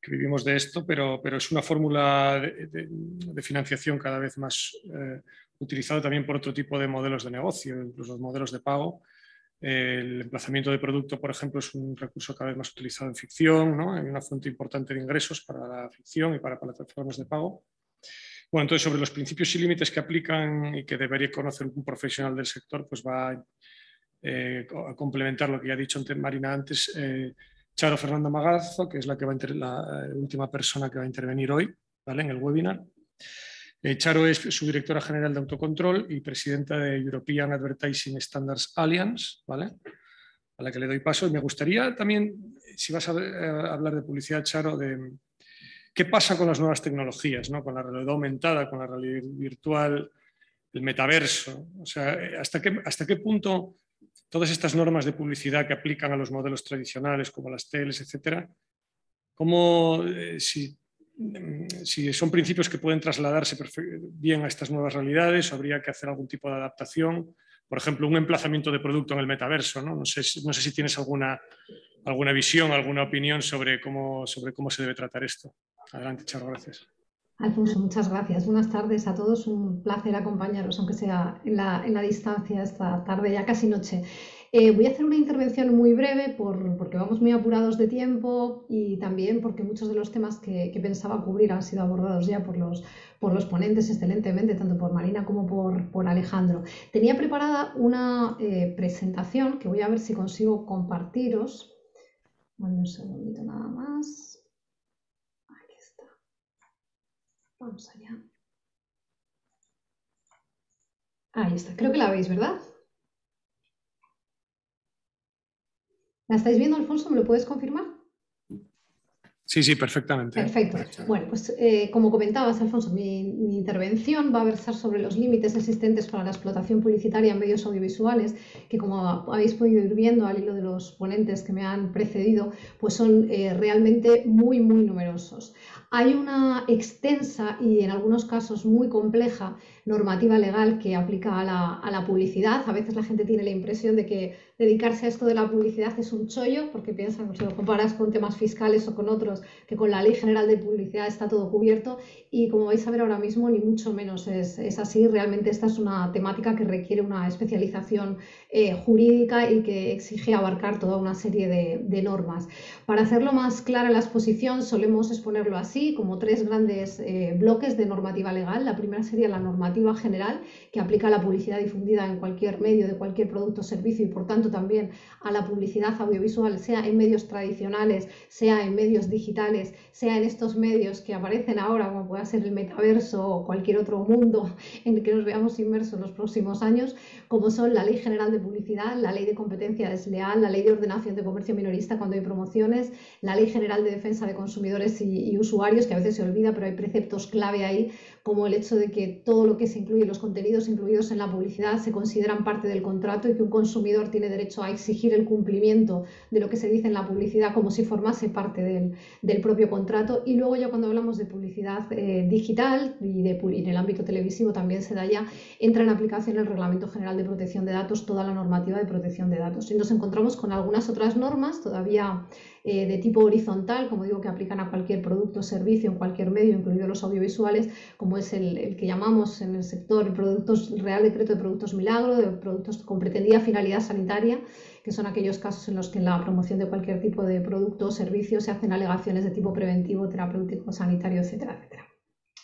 Que vivimos de esto, pero es una fórmula de financiación cada vez más utilizada también por otro tipo de modelos de negocio, incluso los modelos de pago. El emplazamiento de producto, por ejemplo, es un recurso cada vez más utilizado en ficción, ¿no? Hay una fuente importante de ingresos para la ficción y para plataformas de pago. Bueno, entonces, sobre los principios y límites que aplican y que debería conocer un profesional del sector, pues va a complementar lo que ya ha dicho Marina antes, Charo Fernanda Magarzo, que es la última persona que va a intervenir hoy, ¿vale?, en el webinar. Charo es subdirectora general de autocontrol y presidenta de European Advertising Standards Alliance, ¿vale?, a la que le doy paso. Y me gustaría también, si vas a hablar de publicidad, Charo, de qué pasa con las nuevas tecnologías, ¿no?, con la realidad aumentada, con la realidad virtual, el metaverso. O sea, ¿hasta qué punto todas estas normas de publicidad que aplican a los modelos tradicionales, como las teles, etcétera, si son principios que pueden trasladarse bien a estas nuevas realidades, o habría que hacer algún tipo de adaptación? Por ejemplo, un emplazamiento de producto en el metaverso, ¿no? No sé si tienes alguna visión, alguna opinión sobre cómo se debe tratar esto. Adelante, Charo, gracias. Alfonso, muchas gracias. Buenas tardes a todos. Un placer acompañaros, aunque sea en la distancia, esta tarde, ya casi noche. Voy a hacer una intervención muy breve porque vamos muy apurados de tiempo y también porque muchos de los temas que pensaba cubrir han sido abordados ya por los ponentes excelentemente, tanto por Marina como por Alejandro. Tenía preparada una presentación que voy a ver si consigo compartiros. Bueno, un segundito nada más. Aquí está. Vamos allá. Ahí está. Creo que la veis, ¿verdad? ¿La estáis viendo, Alfonso? ¿Me lo puedes confirmar? Sí, perfectamente. Perfecto. Bueno, pues como comentabas, Alfonso, mi intervención va a versar sobre los límites existentes para la explotación publicitaria en medios audiovisuales, que como habéis podido ir viendo al hilo de los ponentes que me han precedido, pues son realmente muy, muy numerosos. Hay una extensa y en algunos casos muy compleja normativa legal que aplica a la publicidad. A veces la gente tiene la impresión de que dedicarse a esto de la publicidad es un chollo, porque piensan que si lo comparas con temas fiscales o con otros, que con la Ley General de Publicidad está todo cubierto, y como vais a ver ahora mismo, ni mucho menos es así. Realmente esta es una temática que requiere una especialización jurídica y que exige abarcar toda una serie de normas. Para hacerlo más clara la exposición, solemos exponerlo así, como tres grandes bloques de normativa legal. La primera sería la normativa general, que aplica a la publicidad difundida en cualquier medio de cualquier producto o servicio, y por tanto también a la publicidad audiovisual, sea en medios tradicionales, sea en medios digitales, sea en estos medios que aparecen ahora, como pueda ser el metaverso o cualquier otro mundo en el que nos veamos inmersos en los próximos años, como son la Ley General de Publicidad, la Ley de Competencia Desleal, la Ley de Ordenación de Comercio Minorista cuando hay promociones, la Ley General de Defensa de Consumidores y Usuarios, que a veces se olvida, pero hay preceptos clave ahí, como el hecho de que todo lo que se incluye, los contenidos incluidos en la publicidad, se consideran parte del contrato y que un consumidor tiene derecho a exigir el cumplimiento de lo que se dice en la publicidad como si formase parte del propio contrato. Y luego ya cuando hablamos de publicidad digital y en el ámbito televisivo también se da ya, entra en aplicación el Reglamento General de Protección de Datos, toda la normativa de protección de datos. Y nos encontramos con algunas otras normas todavía de tipo horizontal, como digo, que aplican a cualquier producto o servicio en cualquier medio, incluidos los audiovisuales, como es el que llamamos en el sector Real Decreto de Productos Milagro, de productos con pretendida finalidad sanitaria, que son aquellos casos en los que en la promoción de cualquier tipo de producto o servicio se hacen alegaciones de tipo preventivo, terapéutico, sanitario, etcétera, etcétera.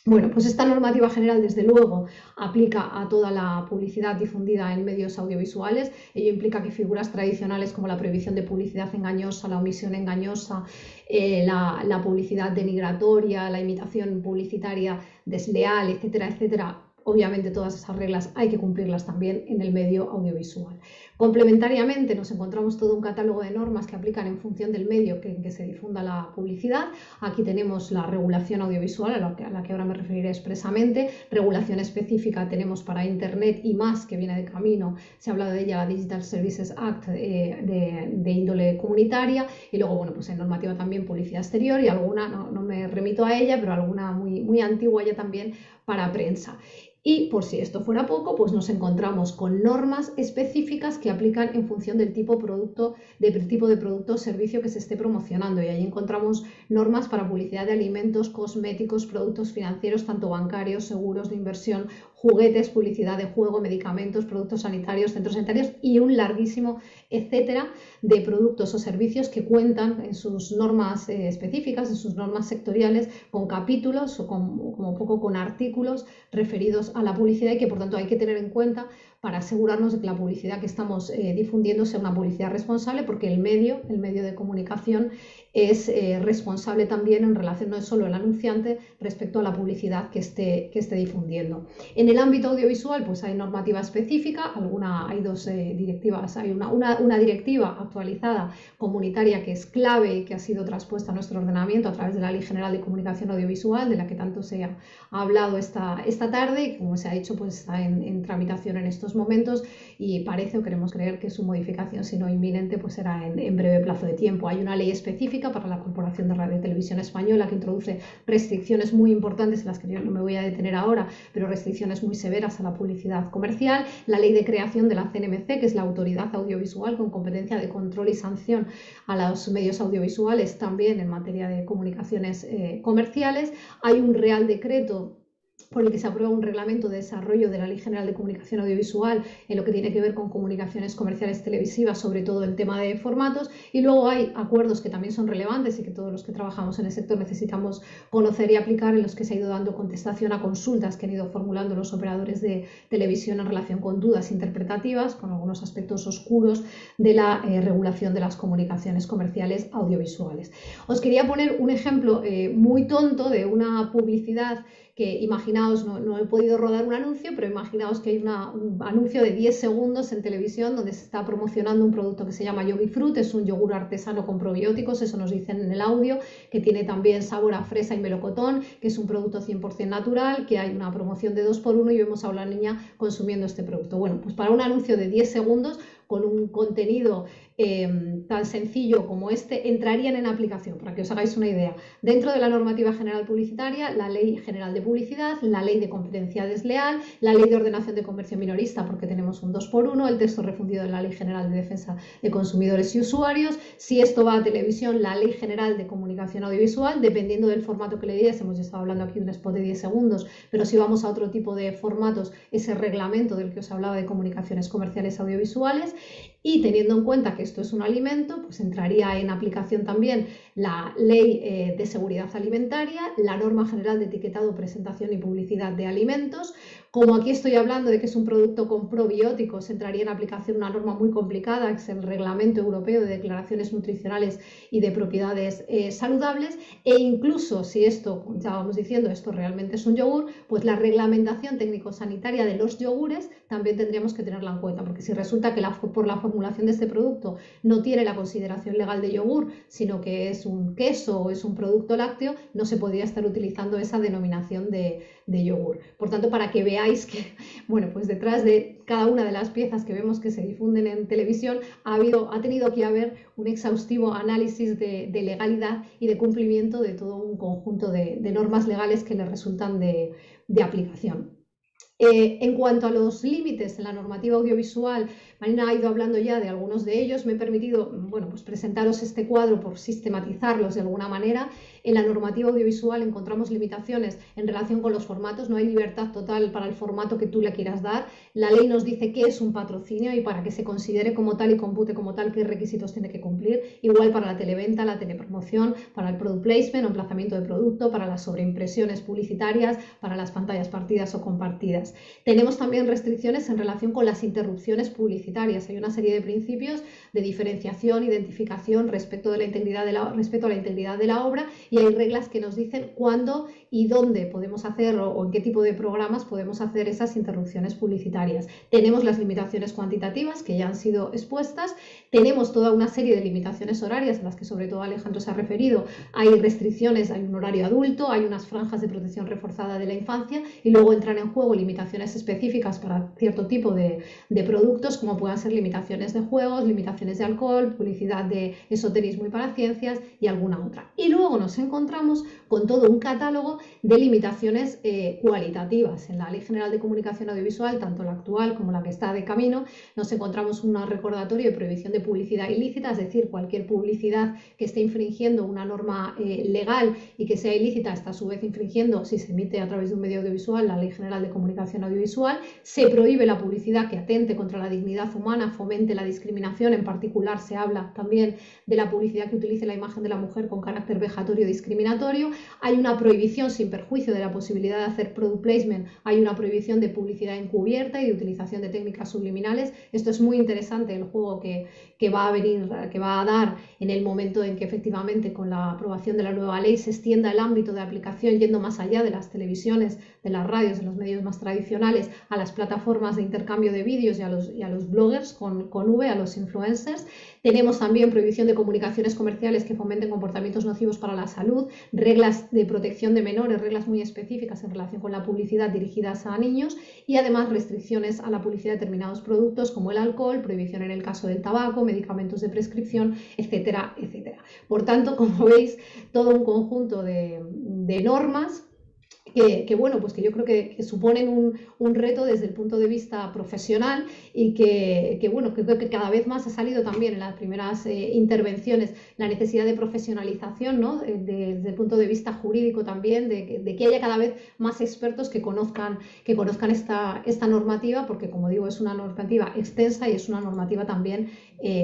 Bueno, pues esta normativa general, desde luego, aplica a toda la publicidad difundida en medios audiovisuales. Ello implica que figuras tradicionales como la prohibición de publicidad engañosa, la omisión engañosa, la publicidad denigratoria, la imitación publicitaria desleal, etcétera, etcétera, obviamente todas esas reglas hay que cumplirlas también en el medio audiovisual. Complementariamente nos encontramos todo un catálogo de normas que aplican en función del medio en que se difunda la publicidad. Aquí tenemos la regulación audiovisual, a la que ahora me referiré expresamente. Regulación específica tenemos para Internet y más, que viene de camino. Se ha hablado de ella, la Digital Services Act de índole comunitaria. Y luego, bueno, pues hay normativa también publicidad exterior y alguna, no me remito a ella, pero alguna muy antigua ya también para prensa. Y por si esto fuera poco, pues nos encontramos con normas específicas que aplican en función del tipo de producto o servicio que se esté promocionando. Y ahí encontramos normas para publicidad de alimentos, cosméticos, productos financieros, tanto bancarios, seguros de inversión, juguetes, publicidad de juego, medicamentos, productos sanitarios, centros sanitarios y un larguísimo etcétera de productos o servicios que cuentan en sus normas específicas, en sus normas sectoriales, con capítulos o como poco con artículos referidos a la publicidad y que por tanto hay que tener en cuenta para asegurarnos de que la publicidad que estamos difundiendo sea una publicidad responsable, porque el medio de comunicación es responsable también en relación no es solo el anunciante respecto a la publicidad que esté difundiendo. En el ámbito audiovisual pues hay normativa específica, hay dos directivas, hay una directiva actualizada comunitaria que es clave y que ha sido traspuesta a nuestro ordenamiento a través de la Ley General de Comunicación Audiovisual, de la que tanto se ha hablado esta tarde y como se ha dicho pues está en tramitación en estos momentos y parece o queremos creer que su modificación, si no inminente, pues será en breve plazo de tiempo. Hay una ley específica para la Corporación de Radio y Televisión Española que introduce restricciones muy importantes en las que yo no me voy a detener ahora, pero restricciones muy severas a la publicidad comercial. La ley de creación de la CNMC, que es la autoridad audiovisual con competencia de control y sanción a los medios audiovisuales también en materia de comunicaciones comerciales. Hay un Real Decreto por el que se aprueba un reglamento de desarrollo de la Ley General de Comunicación Audiovisual en lo que tiene que ver con comunicaciones comerciales televisivas, sobre todo el tema de formatos, y luego hay acuerdos que también son relevantes y que todos los que trabajamos en el sector necesitamos conocer y aplicar, en los que se ha ido dando contestación a consultas que han ido formulando los operadores de televisión en relación con dudas interpretativas, con algunos aspectos oscuros de la regulación de las comunicaciones comerciales audiovisuales. Os quería poner un ejemplo muy tonto de una publicidad que imaginaos, no he podido rodar un anuncio, pero imaginaos que hay un anuncio de 10 segundos en televisión donde se está promocionando un producto que se llama Yogi Fruit, es un yogur artesano con probióticos, eso nos dicen en el audio, que tiene también sabor a fresa y melocotón, que es un producto 100% natural, que hay una promoción de 2x1 y vemos a una niña consumiendo este producto. Bueno, pues para un anuncio de 10 segundos con un contenido tan sencillo como este, entrarían en aplicación, para que os hagáis una idea, dentro de la normativa general publicitaria, la Ley General de Publicidad, la Ley de Competencia Desleal, la Ley de Ordenación de Comercio Minorista, porque tenemos un 2x1, el texto refundido de la Ley General de Defensa de Consumidores y Usuarios. Si esto va a televisión, la Ley General de Comunicación Audiovisual, dependiendo del formato que le digas, hemos estado hablando aquí de un spot de 10 segundos, pero si vamos a otro tipo de formatos, ese reglamento del que os hablaba de comunicaciones comerciales audiovisuales. Y teniendo en cuenta que esto es un alimento, pues entraría en aplicación también la Ley de Seguridad Alimentaria, la Norma General de Etiquetado, Presentación y Publicidad de Alimentos. Como aquí estoy hablando de que es un producto con probióticos, entraría en aplicación una norma muy complicada, que es el Reglamento Europeo de Declaraciones Nutricionales y de Propiedades Saludables, e incluso si esto, ya vamos diciendo, esto realmente es un yogur, pues la reglamentación técnico-sanitaria de los yogures también tendríamos que tenerla en cuenta, porque si resulta que por la formulación de este producto no tiene la consideración legal de yogur, sino que es un queso o es un producto lácteo, no se podría estar utilizando esa denominación de yogur. Por tanto, para que veáis que, bueno, pues detrás de cada una de las piezas que vemos que se difunden en televisión ha tenido que haber un exhaustivo análisis de legalidad y de cumplimiento de todo un conjunto de normas legales que le resultan de aplicación. En cuanto a los límites en la normativa audiovisual, Marina ha ido hablando ya de algunos de ellos. Me he permitido, bueno, pues presentaros este cuadro por sistematizarlos de alguna manera. En la normativa audiovisual encontramos limitaciones en relación con los formatos. No hay libertad total para el formato que tú le quieras dar. La ley nos dice qué es un patrocinio y para que se considere como tal y compute como tal qué requisitos tiene que cumplir. Igual para la televenta, la telepromoción, para el product placement o emplazamiento de producto, para las sobreimpresiones publicitarias, para las pantallas partidas o compartidas. publicitarias. Tenemos también restricciones en relación con las interrupciones publicitarias. Hay una serie de principios de diferenciación, identificación respecto a la integridad de la obra, y hay reglas que nos dicen cuándo y dónde podemos hacer o en qué tipo de programas podemos hacer esas interrupciones publicitarias. Tenemos las limitaciones cuantitativas que ya han sido expuestas, tenemos toda una serie de limitaciones horarias a las que sobre todo Alejandro se ha referido. Hay restricciones, hay un horario adulto, hay unas franjas de protección reforzada de la infancia, y luego entran en juego limitaciones específicas para cierto tipo de productos, como puedan ser limitaciones de juegos, limitaciones de alcohol, publicidad de esoterismo y paraciencias y alguna otra. Y luego nos encontramos con todo un catálogo de limitaciones cualitativas. En la Ley General de Comunicación Audiovisual, tanto la actual como la que está de camino, nos encontramos un recordatorio de prohibición de publicidad ilícita, es decir, cualquier publicidad que esté infringiendo una norma legal y que sea ilícita está a su vez infringiendo, si se emite a través de un medio audiovisual, la Ley General de Comunicación Audiovisual. Se prohíbe la publicidad que atente contra la dignidad humana, fomente la discriminación. En particular se habla también de la publicidad que utilice la imagen de la mujer con carácter vejatorio o discriminatorio. Hay una prohibición, sin perjuicio de la posibilidad de hacer product placement, hay una prohibición de publicidad encubierta y de utilización de técnicas subliminales. Esto es muy interesante, el juego que va a dar en el momento en que efectivamente con la aprobación de la nueva ley se extienda el ámbito de aplicación, yendo más allá de las televisiones, de las radios, de los medios más tradicionales, a las plataformas de intercambio de vídeos y a los bloggers con V, a los influencers. Tenemos también prohibición de comunicaciones comerciales que fomenten comportamientos nocivos para la salud, reglas de protección de menores, reglas muy específicas en relación con la publicidad dirigidas a niños, y además restricciones a la publicidad de determinados productos como el alcohol, prohibición en el caso del tabaco, medicamentos de prescripción, etcétera, etcétera. Por tanto, como veis, todo un conjunto de normas que bueno, pues que yo creo que suponen un reto desde el punto de vista profesional, y que bueno, que creo que cada vez más ha salido también en las primeras intervenciones la necesidad de profesionalización, ¿no? Desde el punto de vista jurídico también, de que haya cada vez más expertos que conozcan esta normativa, porque como digo, es una normativa extensa y es una normativa también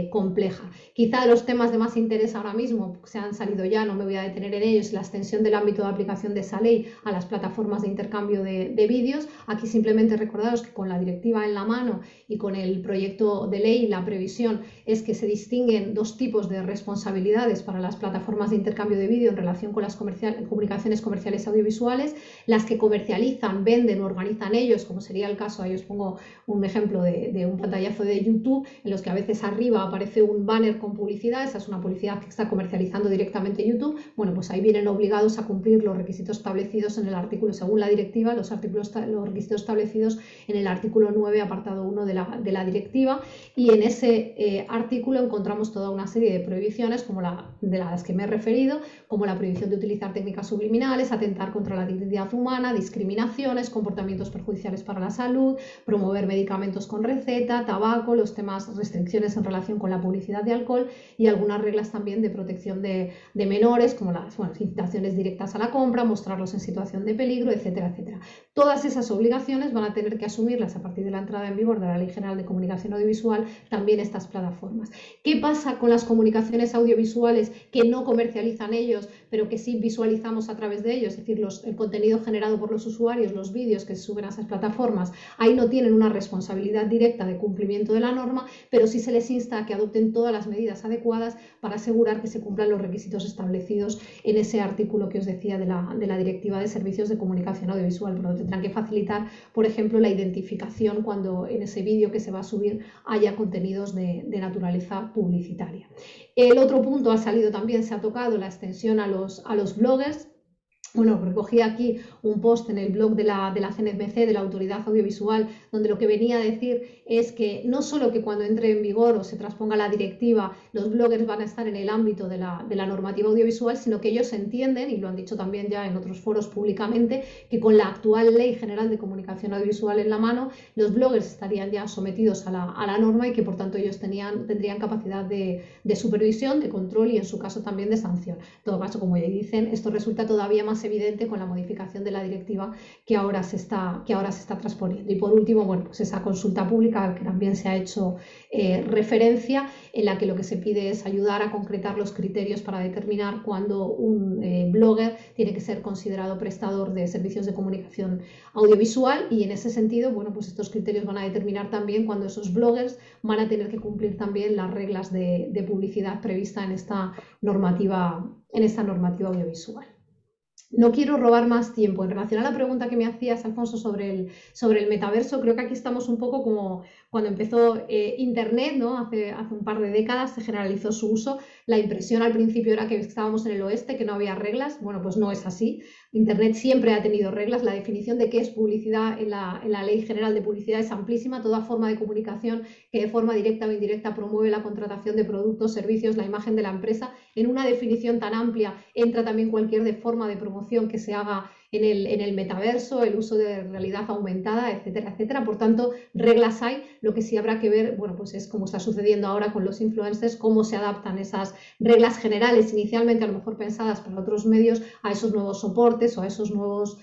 compleja. Quizá de los temas de más interés ahora mismo, se han salido ya, no me voy a detener en ellos, la extensión del ámbito de aplicación de esa ley a las plataformas de intercambio de vídeos. Aquí simplemente recordaros que con la directiva en la mano y con el proyecto de ley, la previsión es que se distinguen dos tipos de responsabilidades para las plataformas de intercambio de vídeo en relación con las comunicaciones comerciales audiovisuales: las que comercializan, venden o organizan ellos, como sería el caso, ahí os pongo un ejemplo de un pantallazo de YouTube, en los que a veces arriba aparece un banner con publicidad, esa es una publicidad que está comercializando directamente YouTube. Bueno, pues ahí vienen obligados a cumplir los requisitos establecidos en el artículo, según la directiva, los requisitos establecidos en el artículo 9, apartado 1 de la directiva, y en ese artículo encontramos toda una serie de prohibiciones, como de las que me he referido, como la prohibición de utilizar técnicas subliminales, atentar contra la dignidad humana, discriminaciones, comportamientos perjudiciales para la salud, promover medicamentos con receta, tabaco, los temas restricciones en relación con la publicidad de alcohol, y algunas reglas también de protección de menores, como las incitaciones directas a la compra, mostrarlos en situación de peligro, etcétera, etcétera. Todas esas obligaciones van a tener que asumirlas a partir de la entrada en vigor de la Ley General de Comunicación Audiovisual también estas plataformas. ¿Qué pasa con las comunicaciones audiovisuales que no comercializan ellos, pero que sí visualizamos a través de ellos? Es decir, el contenido generado por los usuarios, los vídeos que se suben a esas plataformas, ahí no tienen una responsabilidad directa de cumplimiento de la norma, pero sí se les insta a que adopten todas las medidas adecuadas para asegurar que se cumplan los requisitos establecidos en ese artículo que os decía de la Directiva de Servicios de Comunicación Audiovisual. Por lo tanto, tendrán que facilitar, por ejemplo, la identificación cuando en ese vídeo que se va a subir haya contenidos de naturaleza publicitaria. El otro punto ha salido también, se ha tocado la extensión a los bloggers. Bueno, recogí aquí un post en el blog de la CNMC, de la Autoridad Audiovisual, donde lo que venía a decir es que no solo que cuando entre en vigor o se transponga la directiva los bloggers van a estar en el ámbito de la normativa audiovisual, sino que ellos entienden, y lo han dicho también ya en otros foros públicamente, que con la actual Ley General de Comunicación Audiovisual en la mano, los bloggers estarían ya sometidos a la norma, y que por tanto ellos tendrían capacidad de supervisión, de control y en su caso también de sanción. En todo caso, como ya dicen, esto resulta todavía más evidente con la modificación de la directiva que ahora se está transponiendo. Y por último, bueno, pues esa consulta pública a la que también se ha hecho referencia, en la que lo que se pide es ayudar a concretar los criterios para determinar cuándo un blogger tiene que ser considerado prestador de servicios de comunicación audiovisual, y en ese sentido, bueno, pues estos criterios van a determinar también cuándo esos bloggers van a tener que cumplir también las reglas de publicidad prevista en esta normativa audiovisual. No quiero robar más tiempo. En relación a la pregunta que me hacías, Alfonso, sobre el metaverso, creo que aquí estamos un poco como cuando empezó Internet, ¿no? Hace un par de décadas se generalizó su uso. La impresión al principio era que estábamos en el oeste, que no había reglas. Bueno, pues no es así. Internet siempre ha tenido reglas. La definición de qué es publicidad en la Ley General de Publicidad es amplísima. Toda forma de comunicación que de forma directa o indirecta promueve la contratación de productos, servicios, la imagen de la empresa. En una definición tan amplia entra también cualquier forma de promoción que se haga en el metaverso, el uso de realidad aumentada, etcétera, etcétera. Por tanto, reglas hay. Lo que sí habrá que ver, bueno, pues es como está sucediendo ahora con los influencers, cómo se adaptan esas reglas generales, inicialmente a lo mejor pensadas para otros medios, a esos nuevos soportes o a esos nuevos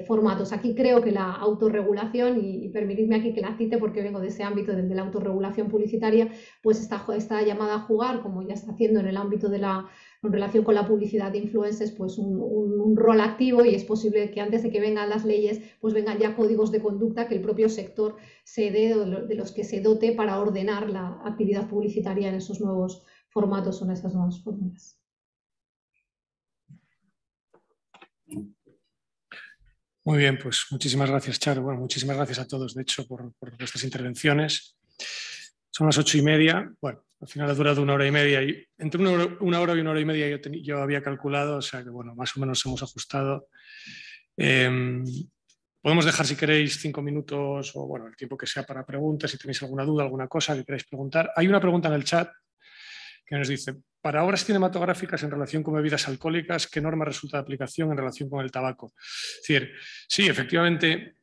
formatos. Aquí creo que la autorregulación, y permitidme aquí que la cite porque vengo de ese ámbito de la autorregulación publicitaria, pues está llamada a jugar, como ya está haciendo en el ámbito en relación con la publicidad de influencers, pues un rol activo, y es posible que antes de que vengan las leyes, pues vengan ya códigos de conducta que el propio sector se dé, de los que se dote para ordenar la actividad publicitaria en esos nuevos formatos o en esas nuevas fórmulas. Muy bien, pues muchísimas gracias, Charo. Bueno, muchísimas gracias a todos, de hecho, por vuestras intervenciones. Son las 8:30. Bueno, al final ha durado 1 hora y media. Y entre una hora y 1 hora y media yo había calculado, o sea que, bueno, más o menos hemos ajustado. Podemos dejar, si queréis, 5 minutos o, bueno, el tiempo que sea para preguntas, si tenéis alguna duda, alguna cosa que queráis preguntar. Hay una pregunta en el chat que nos dice: para obras cinematográficas en relación con bebidas alcohólicas, ¿qué norma resulta de aplicación en relación con el tabaco? Es decir, sí, efectivamente,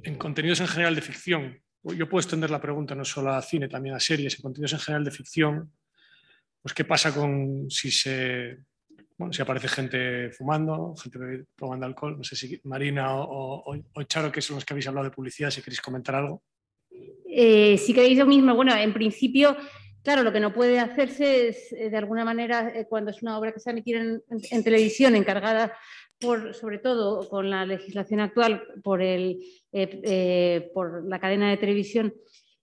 en contenidos en general de ficción, yo puedo extender la pregunta no solo a cine, también a series, en contenidos en general de ficción, pues qué pasa con si aparece gente fumando, gente tomando alcohol. No sé si Marina o Charo, que son los que habéis hablado de publicidad, si queréis comentar algo. Si queréis lo mismo, bueno, en principio, claro, lo que no puede hacerse es, de alguna manera, cuando es una obra que se ha emitido en televisión, encargada sobre todo con la legislación actual por la cadena de televisión,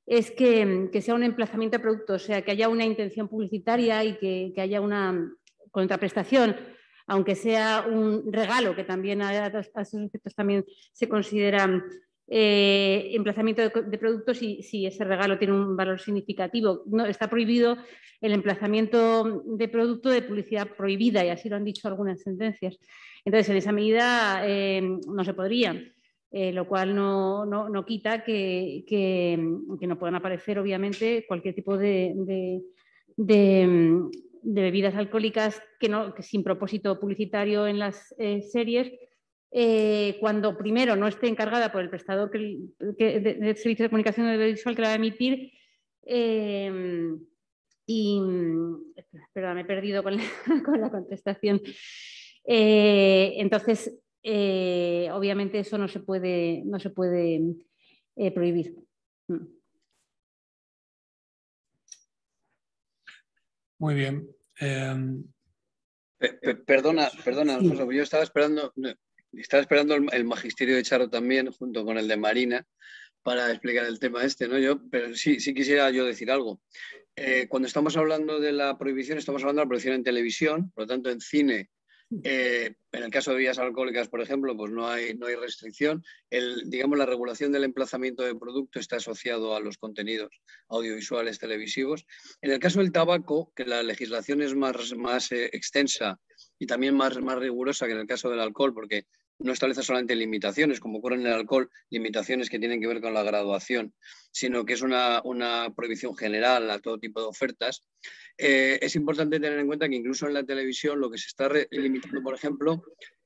es que sea un emplazamiento a producto, o sea, que haya una intención publicitaria y que haya una contraprestación, aunque sea un regalo, que también a esos efectos también se consideran emplazamiento de productos si ese regalo tiene un valor significativo. No, está prohibido el emplazamiento de producto de publicidad prohibida, y así lo han dicho algunas sentencias. Entonces, en esa medida no se podría, lo cual no quita que no puedan aparecer, obviamente, cualquier tipo de bebidas alcohólicas que sin propósito publicitario en las series, cuando primero no esté encargada por el prestador de servicio de comunicación audiovisual que la va a emitir. Espera, me he perdido con la contestación. Entonces, obviamente eso no se puede prohibir. Muy bien. Perdona, Alfonso, yo estaba esperando el magisterio de Charo también, junto con el de Marina, para explicar el tema ¿no? Pero sí quisiera yo decir algo. Cuando estamos hablando de la prohibición, estamos hablando de la prohibición en televisión, por lo tanto en cine, en el caso de bebidas alcohólicas, por ejemplo, pues no hay restricción. Digamos, la regulación del emplazamiento de producto está asociado a los contenidos audiovisuales televisivos. En el caso del tabaco, que la legislación es más extensa y también más rigurosa que en el caso del alcohol, porque no establece solamente limitaciones, como ocurre en el alcohol, limitaciones que tienen que ver con la graduación, sino que es una prohibición general a todo tipo de ofertas. Es importante tener en cuenta que incluso en la televisión lo que se está limitando, por ejemplo,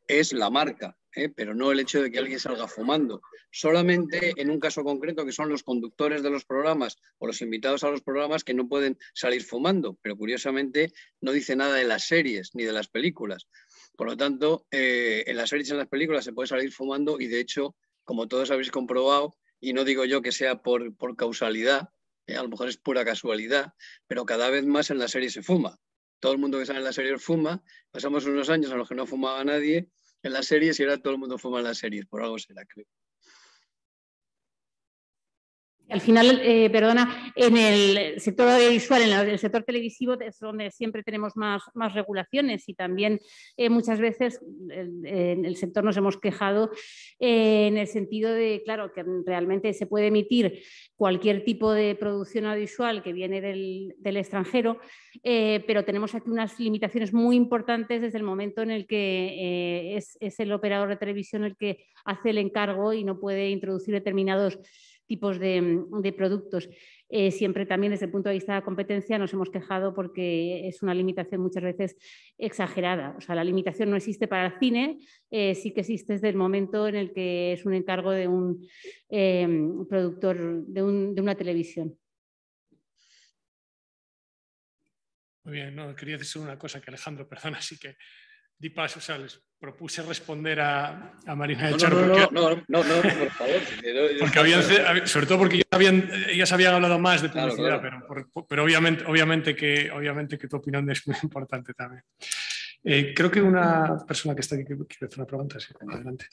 es la marca, pero no el hecho de que alguien salga fumando. Solamente en un caso concreto, que son los conductores de los programas o los invitados a los programas, que no pueden salir fumando, pero curiosamente no dice nada de las series ni de las películas. Por lo tanto, en las series y en las películas se puede salir fumando y, de hecho, como todos habéis comprobado, y no digo yo que sea por causalidad, a lo mejor es pura casualidad, pero cada vez más en la serie se fuma. Todo el mundo que sale en la serie fuma. Pasamos unos años en los que no fumaba nadie en las series y ahora todo el mundo fuma en las series. Por algo será, creo. Al final, perdona, en el sector audiovisual, en el sector televisivo es donde siempre tenemos más regulaciones y también muchas veces en el sector nos hemos quejado en el sentido de, claro, que realmente se puede emitir cualquier tipo de producción audiovisual que viene del extranjero, pero tenemos aquí unas limitaciones muy importantes desde el momento en el que es el operador de televisión el que hace el encargo y no puede introducir determinados tipos de productos. Siempre también desde el punto de vista de la competencia nos hemos quejado porque es una limitación muchas veces exagerada. O sea, la limitación no existe para el cine, sí que existe desde el momento en el que es un encargo de un productor de una televisión. Muy bien, no, quería decir una cosa que Alejandro, perdona, así que di paso, o sea, les propuse responder a Marina de Charo. No, por favor. Porque sobre todo porque ellas habían hablado más de publicidad, claro. Pero obviamente que tu opinión es muy importante también. Creo que una persona que está aquí quiere hacer una pregunta, sí, adelante.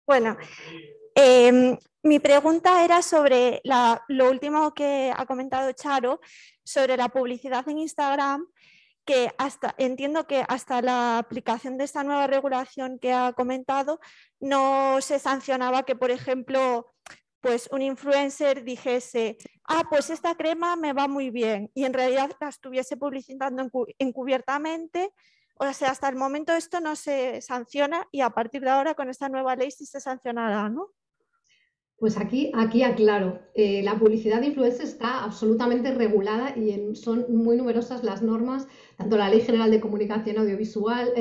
Bueno, mi pregunta era sobre lo último que ha comentado Charo, sobre la publicidad en Instagram, que entiendo que hasta la aplicación de esta nueva regulación que ha comentado no se sancionaba que, por ejemplo, pues un influencer dijese, pues esta crema me va muy bien, y en realidad la estuviese publicitando encubiertamente. O sea, hasta el momento esto no se sanciona y a partir de ahora con esta nueva ley sí se sancionará, ¿no? Pues aquí aclaro, la publicidad de influencers está absolutamente regulada y son muy numerosas las normas, tanto la Ley General de Comunicación Audiovisual,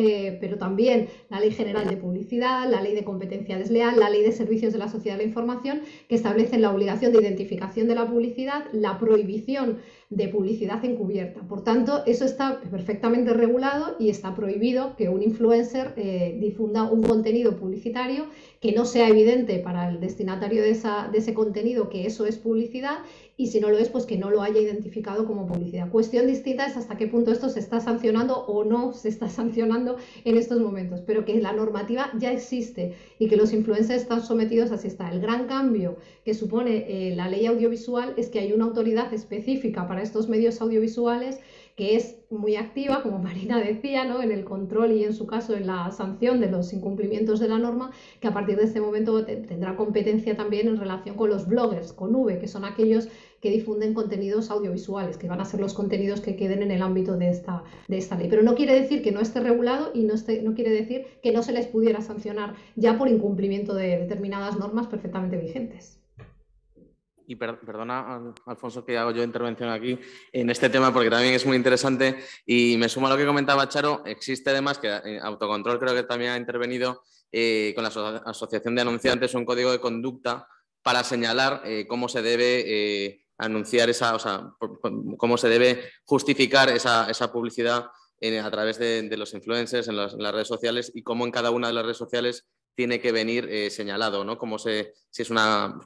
pero también la Ley General de Publicidad, la Ley de Competencia Desleal, la Ley de Servicios de la Sociedad de la Información, que establecen la obligación de identificación de la publicidad, la prohibición de publicidad encubierta. Por tanto, eso está perfectamente regulado y está prohibido que un influencer difunda un contenido publicitario que no sea evidente para el destinatario de ese contenido que eso es publicidad, y si no lo es, pues que no lo haya identificado como publicidad. Cuestión distinta es hasta qué punto esto se está sancionando o no se está sancionando en estos momentos, pero que la normativa ya existe y que los influencers están sometidos, así está. El gran cambio que supone la ley audiovisual es que hay una autoridad específica para estos medios audiovisuales que es muy activa, como Marina decía, ¿no?, en el control y en su caso en la sanción de los incumplimientos de la norma, que a partir de este momento tendrá competencia también en relación con los bloggers, con V, que son aquellos que difunden contenidos audiovisuales, que van a ser los contenidos que queden en el ámbito de esta ley. Pero no quiere decir que no esté regulado y no quiere decir que no se les pudiera sancionar ya por incumplimiento de determinadas normas perfectamente vigentes. Y perdona, Alfonso, que hago yo intervención aquí en este tema porque también es muy interesante y me sumo a lo que comentaba Charo. Existe además que Autocontrol creo que también ha intervenido con la Asociación de Anunciantes un código de conducta para señalar cómo se debe anunciar cómo se debe justificar esa publicidad a través de los influencers en las redes sociales y cómo en cada una de las redes sociales tiene que venir señalado, ¿no? Como si es una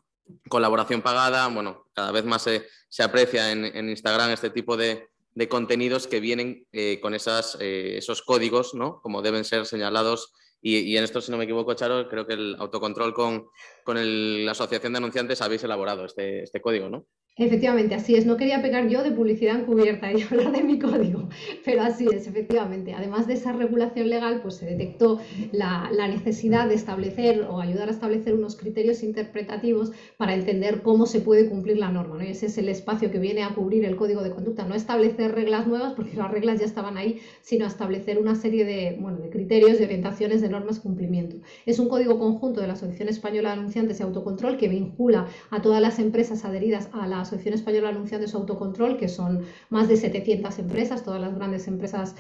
colaboración pagada. Bueno, cada vez más se aprecia en Instagram este tipo de contenidos que vienen con esos códigos, ¿no?, como deben ser señalados. Y en esto, si no me equivoco, Charo, creo que el Autocontrol con la Asociación de Anunciantes habéis elaborado este código, ¿no? Efectivamente, así es. No quería pecar yo de publicidad encubierta y hablar de mi código, pero así es, efectivamente. Además de esa regulación legal, pues se detectó la necesidad de establecer o ayudar a establecer unos criterios interpretativos para entender cómo se puede cumplir la norma, ¿no? Y ese es el espacio que viene a cubrir el código de conducta. No establecer reglas nuevas, porque las reglas ya estaban ahí, sino establecer una serie de criterios, de orientaciones, de normas cumplimiento. Es un código conjunto de la Asociación Española de Anunciantes y Autocontrol que vincula a todas las empresas adheridas a la Asociación Española de Anunciantes Autocontrol, que son más de 700 empresas, todas las grandes empresas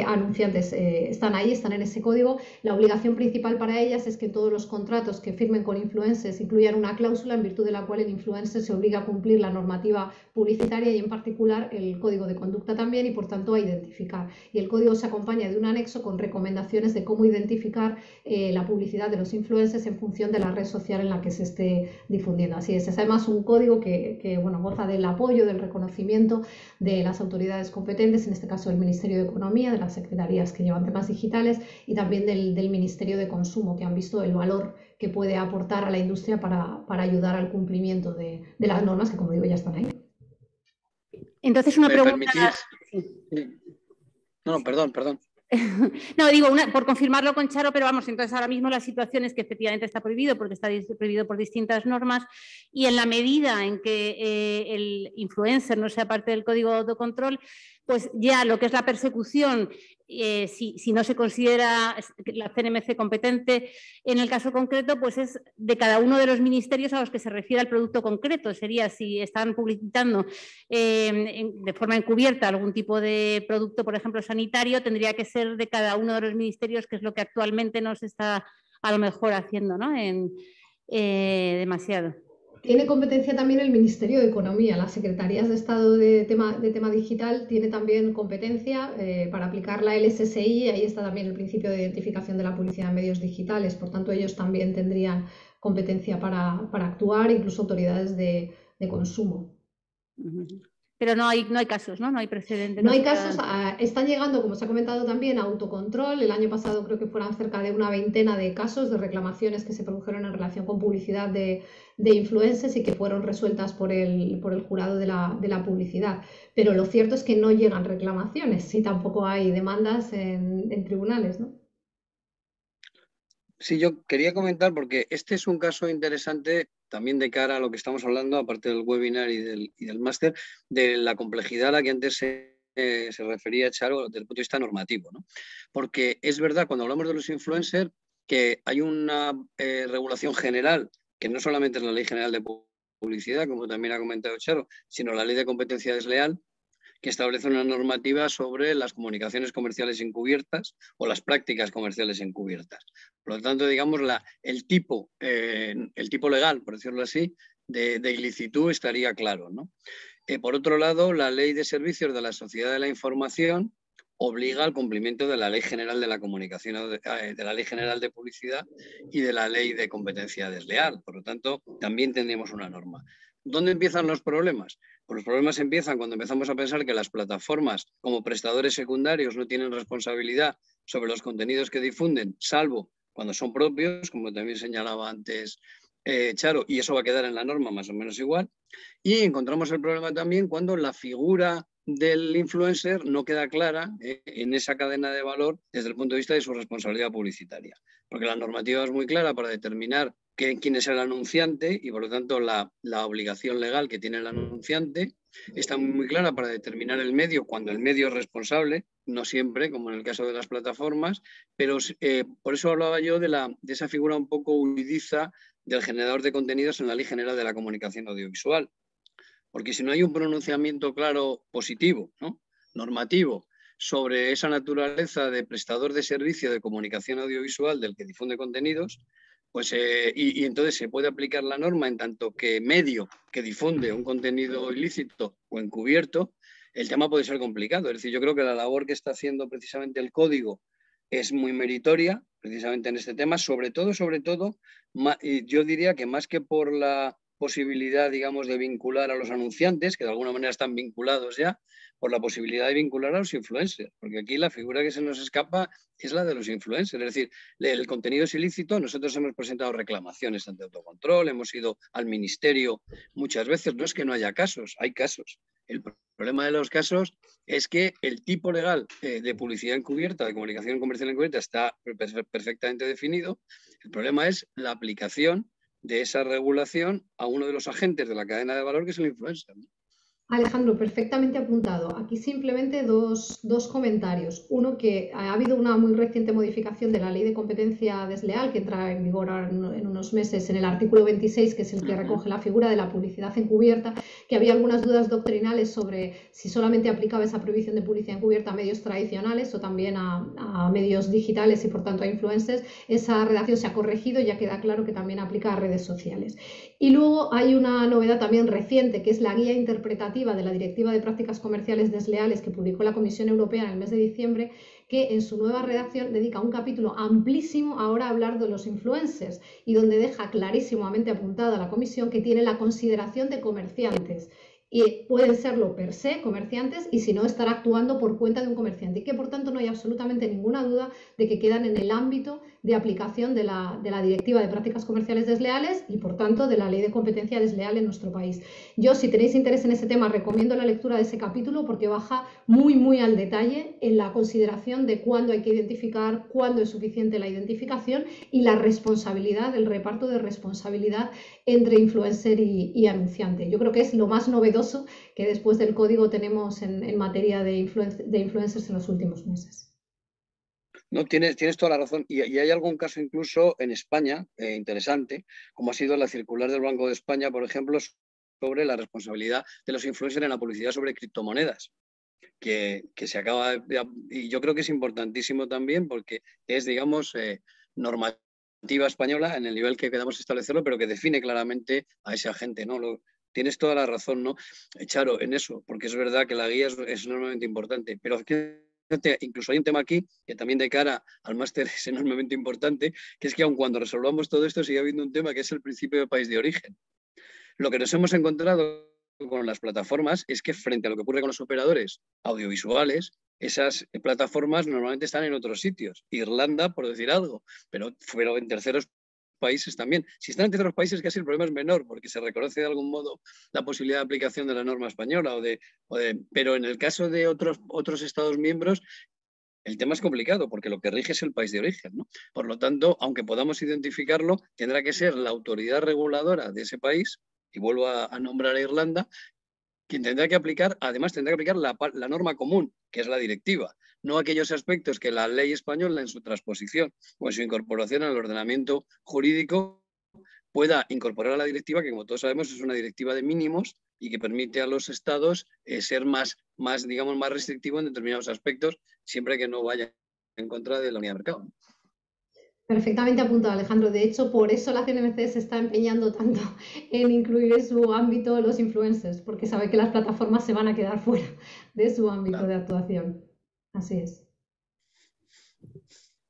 anunciantes están ahí, están en ese código. La obligación principal para ellas es que todos los contratos que firmen con influencers incluyan una cláusula en virtud de la cual el influencer se obliga a cumplir la normativa publicitaria y en particular el código de conducta también, y por tanto a identificar. Y el código se acompaña de un anexo con recomendaciones de cómo identificar la publicidad de los influencers en función de la red social en la que se esté difundiendo. Así es además un código que bueno, goza del apoyo, del reconocimiento de las autoridades competentes, en este caso el Ministerio de Economía, de las secretarías que llevan temas digitales y también del Ministerio de Consumo, que han visto el valor que puede aportar a la industria para ayudar al cumplimiento de las normas que, como digo, ya están ahí. Entonces, una pregunta... No, perdón. No, digo, por confirmarlo con Charo, pero vamos, entonces ahora mismo la situación es que efectivamente está prohibido porque está prohibido por distintas normas, y en la medida en que el influencer no sea parte del código de autocontrol, pues ya lo que es la persecución, si no se considera la CNMC competente en el caso concreto, pues es de cada uno de los ministerios a los que se refiere al producto concreto. Sería si están publicitando de forma encubierta algún tipo de producto, por ejemplo, sanitario, tendría que ser de cada uno de los ministerios, que es lo que actualmente no se está a lo mejor haciendo, ¿no? Demasiado. Tiene competencia también el Ministerio de Economía. Las Secretarías de Estado de tema digital tiene también competencia para aplicar la LSSI. Ahí está también el principio de identificación de la publicidad en medios digitales. Por tanto, ellos también tendrían competencia para actuar, incluso autoridades de consumo. Pero no hay casos, ¿no? No hay precedentes. No hay casos. Están llegando, como se ha comentado también, a autocontrol. El año pasado creo que fueron cerca de una veintena de casos de reclamaciones que se produjeron en relación con publicidad de influencers y que fueron resueltas por el jurado de la publicidad. Pero lo cierto es que no llegan reclamaciones y tampoco hay demandas en tribunales, ¿no? Sí, yo quería comentar, porque este es un caso interesante también de cara a lo que estamos hablando, aparte del webinar y del máster, de la complejidad a la que antes se refería Charo desde el punto de vista normativo, ¿no? Porque es verdad, cuando hablamos de los influencers, que hay una regulación general, que no solamente es la Ley General de Publicidad, como también ha comentado Charo, sino la Ley de Competencia Desleal, que establece una normativa sobre las comunicaciones comerciales encubiertas o las prácticas comerciales encubiertas. Por lo tanto, digamos, el tipo legal, por decirlo así, de ilicitud estaría claro, ¿no? Por otro lado, la Ley de Servicios de la Sociedad de la Información obliga al cumplimiento de la Ley General de la Comunicación, de la Ley General de Publicidad y de la Ley de Competencia Desleal. Por lo tanto, también tendríamos una norma. ¿Dónde empiezan los problemas? Pues los problemas empiezan cuando empezamos a pensar que las plataformas como prestadores secundarios no tienen responsabilidad sobre los contenidos que difunden, salvo cuando son propios, como también señalaba antes Charo, y eso va a quedar en la norma más o menos igual. Y encontramos el problema también cuando la figura del influencer no queda clara en esa cadena de valor desde el punto de vista de su responsabilidad publicitaria. Porque la normativa es muy clara para determinar quién es el anunciante y, por lo tanto, la obligación legal que tiene el anunciante está muy clara para determinar el medio, cuando el medio es responsable, no siempre, como en el caso de las plataformas, pero por eso hablaba yo de esa figura un poco huidiza del generador de contenidos en la Ley General de la Comunicación Audiovisual. Porque si no hay un pronunciamiento claro positivo, ¿no?, normativo, sobre esa naturaleza de prestador de servicio de comunicación audiovisual del que difunde contenidos, pues, y entonces se puede aplicar la norma en tanto que medio que difunde un contenido ilícito o encubierto, el tema puede ser complicado. Es decir, yo creo que la labor que está haciendo precisamente el código es muy meritoria, precisamente en este tema, sobre todo, yo diría que más que por la posibilidad, digamos, de vincular a los anunciantes, que de alguna manera están vinculados ya, por la posibilidad de vincular a los influencers, porque aquí la figura que se nos escapa es la de los influencers, es decir, el contenido es ilícito. Nosotros hemos presentado reclamaciones ante autocontrol, hemos ido al ministerio muchas veces, no es que no haya casos, hay casos. El problema de los casos es que el tipo legal de publicidad encubierta, de comunicación comercial encubierta, está perfectamente definido. El problema es la aplicación de esa regulación a uno de los agentes de la cadena de valor, que es el influencer, ¿no? Alejandro, perfectamente apuntado. Aquí simplemente dos comentarios. Uno, que ha habido una muy reciente modificación de la ley de competencia desleal que entra en vigor ahora en unos meses en el artículo 26, que es el que recoge la figura de la publicidad encubierta, que había algunas dudas doctrinales sobre si solamente aplicaba esa prohibición de publicidad encubierta a medios tradicionales o también a medios digitales y por tanto a influencers. Esa redacción se ha corregido y ya queda claro que también aplica a redes sociales. Y luego hay una novedad también reciente, que es la guía interpretativa de la Directiva de Prácticas Comerciales Desleales que publicó la Comisión Europea en el mes de diciembre, que en su nueva redacción dedica un capítulo amplísimo ahora a hablar de los influencers y donde deja clarísimamente apuntada la Comisión que tiene la consideración de comerciantes. Y pueden serlo per se comerciantes y si no estar actuando por cuenta de un comerciante y que por tanto no hay absolutamente ninguna duda de que quedan en el ámbito de aplicación de la Directiva de Prácticas Comerciales Desleales y por tanto de la Ley de Competencia Desleal en nuestro país. Yo, si tenéis interés en ese tema, recomiendo la lectura de ese capítulo porque baja muy al detalle en la consideración de cuándo hay que identificar, cuándo es suficiente la identificación y la responsabilidad, el reparto de responsabilidad entre influencer y anunciante. Yo creo que es lo más novedoso que después del código tenemos en materia de influencers en los últimos meses. No, tienes toda la razón. Y hay algún caso incluso en España interesante, como ha sido la circular del Banco de España, por ejemplo, sobre la responsabilidad de los influencers en la publicidad sobre criptomonedas, que se acaba y yo creo que es importantísimo también porque es, digamos, normativa española en el nivel que queramos establecerlo, pero que define claramente a ese agente, ¿no? Tienes toda la razón, ¿no, Charo, en eso? Porque es verdad que la guía es enormemente importante, pero incluso hay un tema aquí que también de cara al máster es enormemente importante, que es que aun cuando resolvamos todo esto sigue habiendo un tema que es el principio de país de origen. Lo que nos hemos encontrado con las plataformas es que frente a lo que ocurre con los operadores audiovisuales, esas plataformas normalmente están en otros sitios. Irlanda, por decir algo, pero en terceros países también. Si están en terceros países, casi el problema es menor, porque se reconoce de algún modo la posibilidad de aplicación de la norma española. Pero en el caso de otros Estados miembros, el tema es complicado, porque lo que rige es el país de origen, ¿no? Por lo tanto, aunque podamos identificarlo, tendrá que ser la autoridad reguladora de ese país, y vuelvo a nombrar a Irlanda, quien tendrá que aplicar, además tendrá que aplicar la norma común, que es la directiva, no aquellos aspectos que la ley española en su transposición o en su incorporación al ordenamiento jurídico pueda incorporar a la directiva, que como todos sabemos es una directiva de mínimos y que permite a los estados ser más restrictivos en determinados aspectos, siempre que no vaya en contra de la unidad de mercado. Perfectamente apuntado, Alejandro. De hecho, por eso la CNMC se está empeñando tanto en incluir en su ámbito los influencers, porque sabe que las plataformas se van a quedar fuera de su ámbito de actuación. Así es.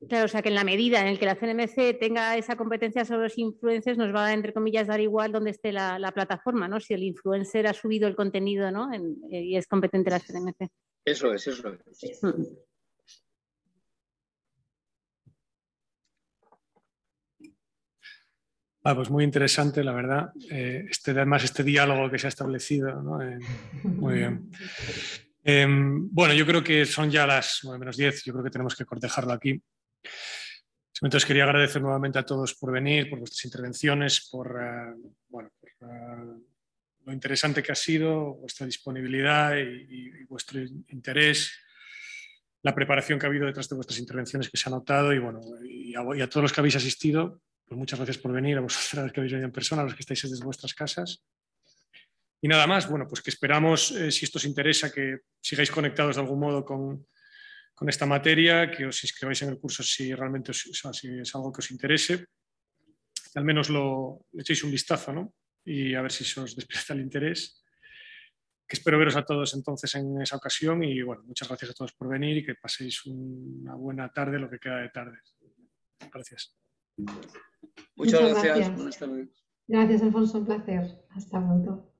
Claro, o sea que en la medida en la que la CNMC tenga esa competencia sobre los influencers, nos va a, entre comillas, dar igual dónde esté la plataforma, ¿no? Si el influencer ha subido el contenido, ¿no? Y es competente la CNMC. Eso es. Pues muy interesante, la verdad. Además, este diálogo que se ha establecido, ¿no? Muy bien. Bueno, yo creo que son ya las 9:10, yo creo que tenemos que cortejarlo aquí. Entonces quería agradecer nuevamente a todos por venir, por vuestras intervenciones, por lo interesante que ha sido, vuestra disponibilidad y vuestro interés, la preparación que ha habido detrás de vuestras intervenciones que se ha notado y a todos los que habéis asistido, pues muchas gracias por venir, a vosotros que habéis venido en persona, a los que estáis desde vuestras casas. Y nada más, bueno, pues que esperamos, si esto os interesa, que sigáis conectados de algún modo con esta materia, que os inscribáis en el curso si realmente si es algo que os interese, al menos le echéis un vistazo, ¿no? Y a ver si se os despierta el interés. Que espero veros a todos entonces en esa ocasión y bueno, muchas gracias a todos por venir y que paséis una buena tarde, lo que queda de tarde. Gracias. Muchas gracias. Buenas tardes. Gracias, Alfonso, un placer. Hasta pronto.